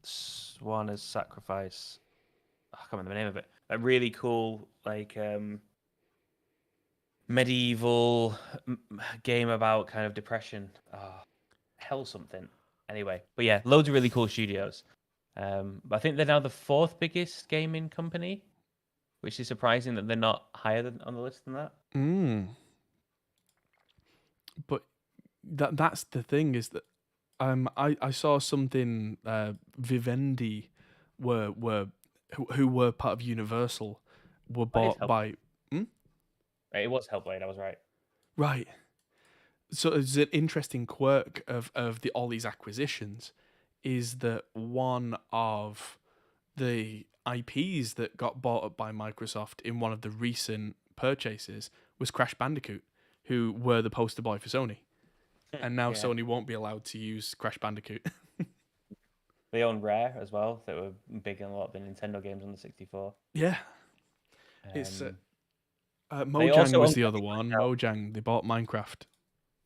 Swanner's Sacrifice. I can't remember the name of it. A really cool medieval game about kind of depression. Oh, Hell something. Anyway, but yeah, loads of really cool studios. But I think they're now the fourth biggest gaming company, which is surprising that they're not higher on the list than that. But that's the thing is that I saw something Vivendi who were part of Universal were bought by Right, it was Hellblade, I was right. right. So it's an interesting quirk of all these acquisitions is that one of the IPs that got bought up by Microsoft in one of the recent purchases was Crash Bandicoot, who were the poster boy for Sony. And now Sony won't be allowed to use Crash Bandicoot. They own Rare as well, that were big in a lot of the Nintendo games on the 64. Yeah. It's Mojang was the other one. Now. Mojang, they bought Minecraft.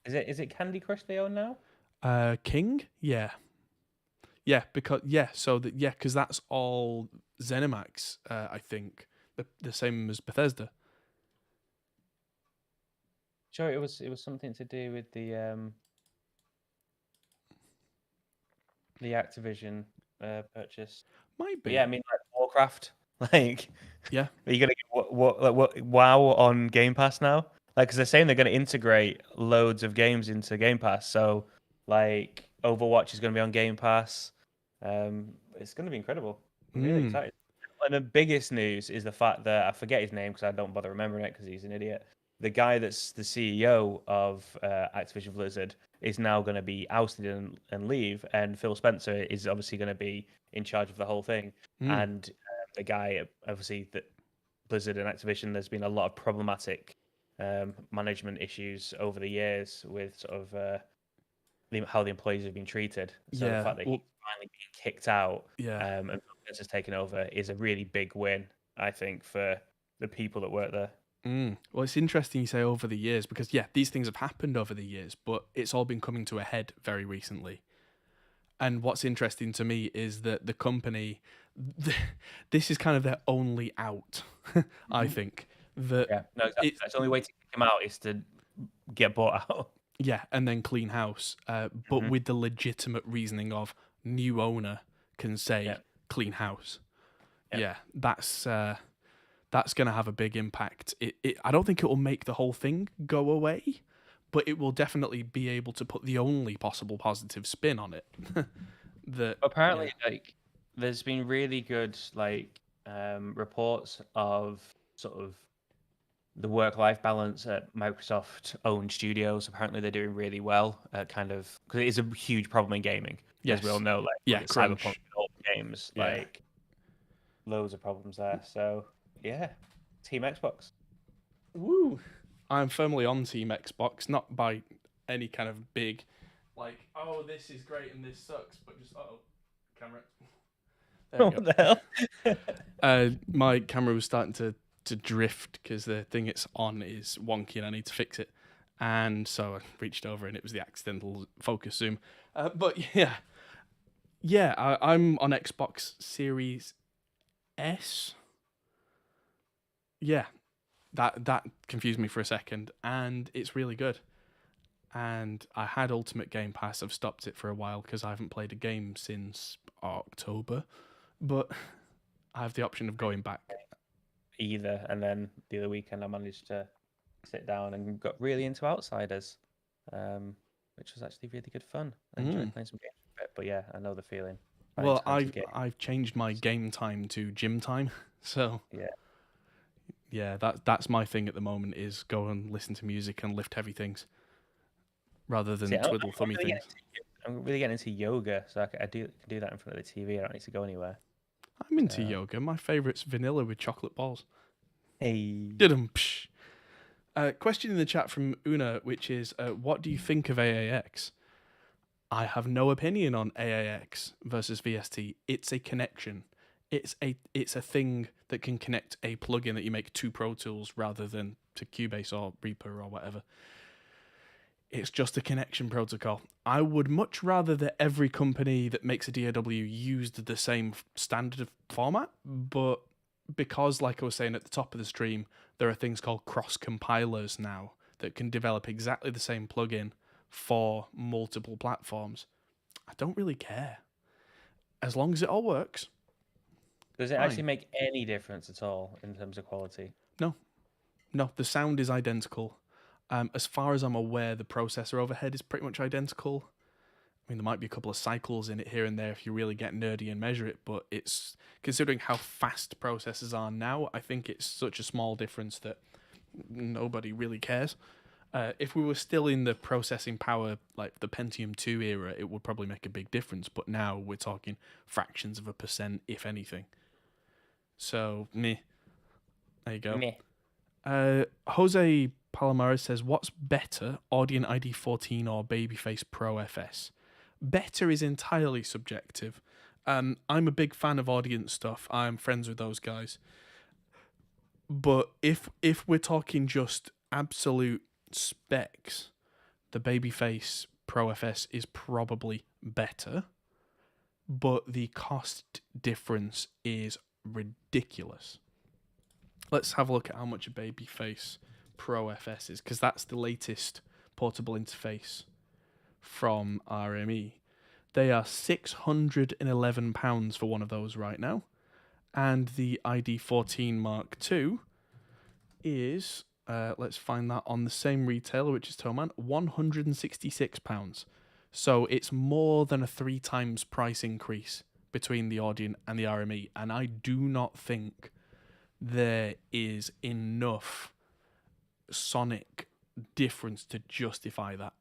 Is it Candy Crush they own now? King? Yeah. Yeah, because because that's all ZeniMax, I think. The same as Bethesda. Sure, it was something to do with the Activision purchase. Might be. But yeah, I mean like Warcraft, like yeah. Are you gonna get what WoW on Game Pass now? Like, because they're saying they're going to integrate loads of games into Game Pass. So, like, Overwatch is going to be on Game Pass. It's going to be incredible. I'm really excited. And the biggest news is the fact that I forget his name because I don't bother remembering it because he's an idiot. The guy that's the CEO of Activision Blizzard is now going to be ousted and leave, and Phil Spencer is obviously going to be in charge of the whole thing. And the guy, obviously, that Blizzard and Activision, there's been a lot of problematic management issues over the years with sort of how the employees have been treated. So the fact that he's finally being kicked out and has taken over is a really big win, I think, for the people that work there. Well, it's interesting you say over the years because, these things have happened over the years, but it's all been coming to a head very recently. And what's interesting to me is that the company, this is kind of their only out, I think. Exactly. That's the only way to kick him out is to get bought out. Yeah, and then clean house, but with the legitimate reasoning of new owner can say clean house. Yeah, that's going to have a big impact. I don't think it will make the whole thing go away, but it will definitely be able to put the only possible positive spin on it. Apparently, there's been really good reports of sort of the work-life balance at Microsoft-owned studios. Apparently, they're doing really well. Because it is a huge problem in gaming, as we all know. Cyberpunk, old games, loads of problems there. So yeah, Team Xbox. Woo! I'm firmly on Team Xbox, not by any kind of big, this is great and this sucks, but just camera. There we go. What the hell? My camera was starting to drift because the thing it's on is wonky and I need to fix it. And so I reached over and it was the accidental focus zoom. But I'm on Xbox Series S. Yeah, that confused me for a second, and it's really good. And I had Ultimate Game Pass. I've stopped it for a while because I haven't played a game since October, but I have the option of going back. Either, and then the other weekend I managed to sit down and got really into Outsiders, which was actually really good fun. I enjoyed playing some games a bit, but yeah, I know the feeling. Well, I've changed my game time to gym time, so yeah, that's my thing at the moment is go and listen to music and lift heavy things rather than twiddle thummy things. I'm really getting into yoga, so I can do that in front of the TV. I don't need to go anywhere. I'm into yoga. My favourite's vanilla with chocolate balls. Hey. Question in the chat from Una, which is, what do you think of AAX? I have no opinion on AAX versus VST. It's a connection. It's a thing that can connect a plugin that you make to Pro Tools rather than to Cubase or Reaper or whatever. It's just a connection protocol. I would much rather that every company that makes a DAW used the same standard format, but because, like I was saying at the top of the stream, there are things called cross-compilers now that can develop exactly the same plugin for multiple platforms. I don't really care. As long as it all works. Does it fine. actually make any difference at all in terms of quality? No, the sound is identical. As far as I'm aware, the processor overhead is pretty much identical. I mean, there might be a couple of cycles in it here and there if you really get nerdy and measure it, but it's, considering how fast processors are now, I think it's such a small difference that nobody really cares. If we were still in the processing power, like the Pentium 2 era, it would probably make a big difference, but now we're talking fractions of a percent, if anything. So, meh. There you go. Meh. Jose Palomares says, what's better, Audient ID14 or Babyface Pro FS? Better is entirely subjective. I'm a big fan of Audient stuff. I'm friends with those guys. But if we're talking just absolute specs, the Babyface Pro FS is probably better. But the cost difference is ridiculous. Let's have a look at how much a Babyface Pro FS is, because that's the latest portable interface from RME. They are £611 for one of those right now. And the ID14 Mark II is, let's find that on the same retailer, which is Thomann, £166. So it's more than a 3 times price increase between the Audient and the RME. And I do not think there is enough sonic difference to justify that.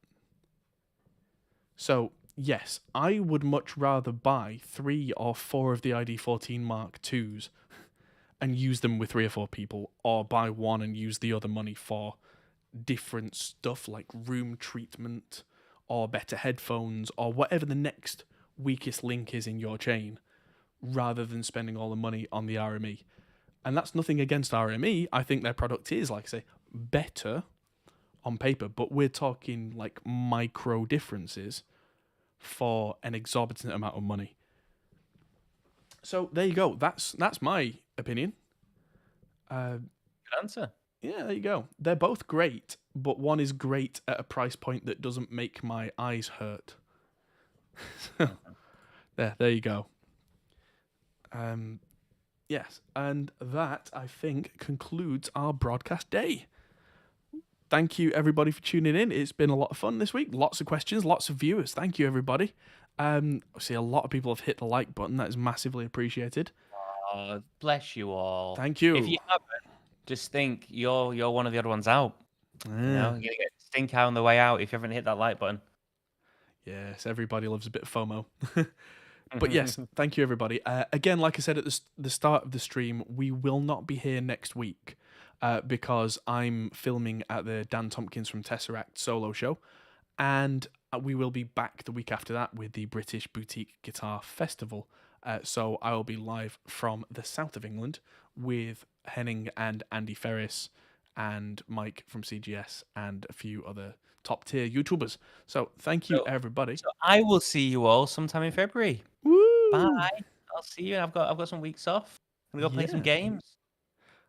So, yes, I would much rather buy 3 or 4 of the ID14 Mark IIs and use them with 3 or 4 people, or buy one and use the other money for different stuff like room treatment or better headphones or whatever the next weakest link is in your chain, rather than spending all the money on the RME. And that's nothing against RME. I think their product is, like I say, better on paper, but we're talking like micro differences for an exorbitant amount of money. So there you go. That's my opinion. Good answer. Yeah, there you go. They're both great, but one is great at a price point that doesn't make my eyes hurt. there you go. Yes, and that, I think, concludes our broadcast day. Thank you, everybody, for tuning in. It's been a lot of fun this week. Lots of questions, lots of viewers. Thank you, everybody. I see a lot of people have hit the like button. That is massively appreciated. Oh, bless you all. Thank you. If you haven't, just think you're one of the other ones out. You know, you're going to get stink out on the way out if you haven't hit that like button. Yes, everybody loves a bit of FOMO. But yes, thank you, everybody. Again, like I said at the start of the stream, we will not be here next week because I'm filming at the Dan Tompkins from Tesseract solo show. And we will be back the week after that with the British Boutique Guitar Festival. So I will be live from the south of England with Henning and Andy Ferris and Mike from CGS and a few other top tier YouTubers. So thank you, everybody. So I will see you all sometime in February. Woo! Bye. I'll see you. I've got some weeks off. I'm gonna go play some games.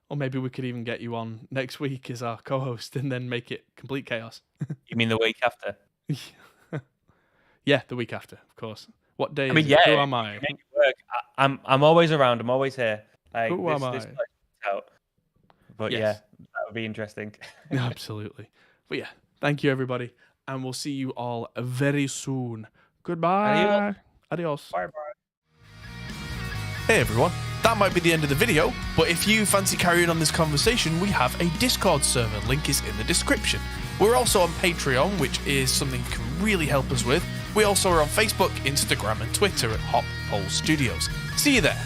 Or maybe we could even get you on next week as our co-host and then make it complete chaos. You mean the week after? Yeah, the week after, of course. What day is it? Yeah, Who am I? I'm always around. I'm always here. Like, Who am I? Out. But yes. Yeah, that would be interesting. Absolutely. But yeah, thank you, everybody. And we'll see you all very soon. Goodbye. Adios. Bye. Hey, everyone. That might be the end of the video, but if you fancy carrying on this conversation, we have a Discord server. Link is in the description. We're also on Patreon, which is something you can really help us with. We also are on Facebook, Instagram, and Twitter at Hop Hole Studios. See you there.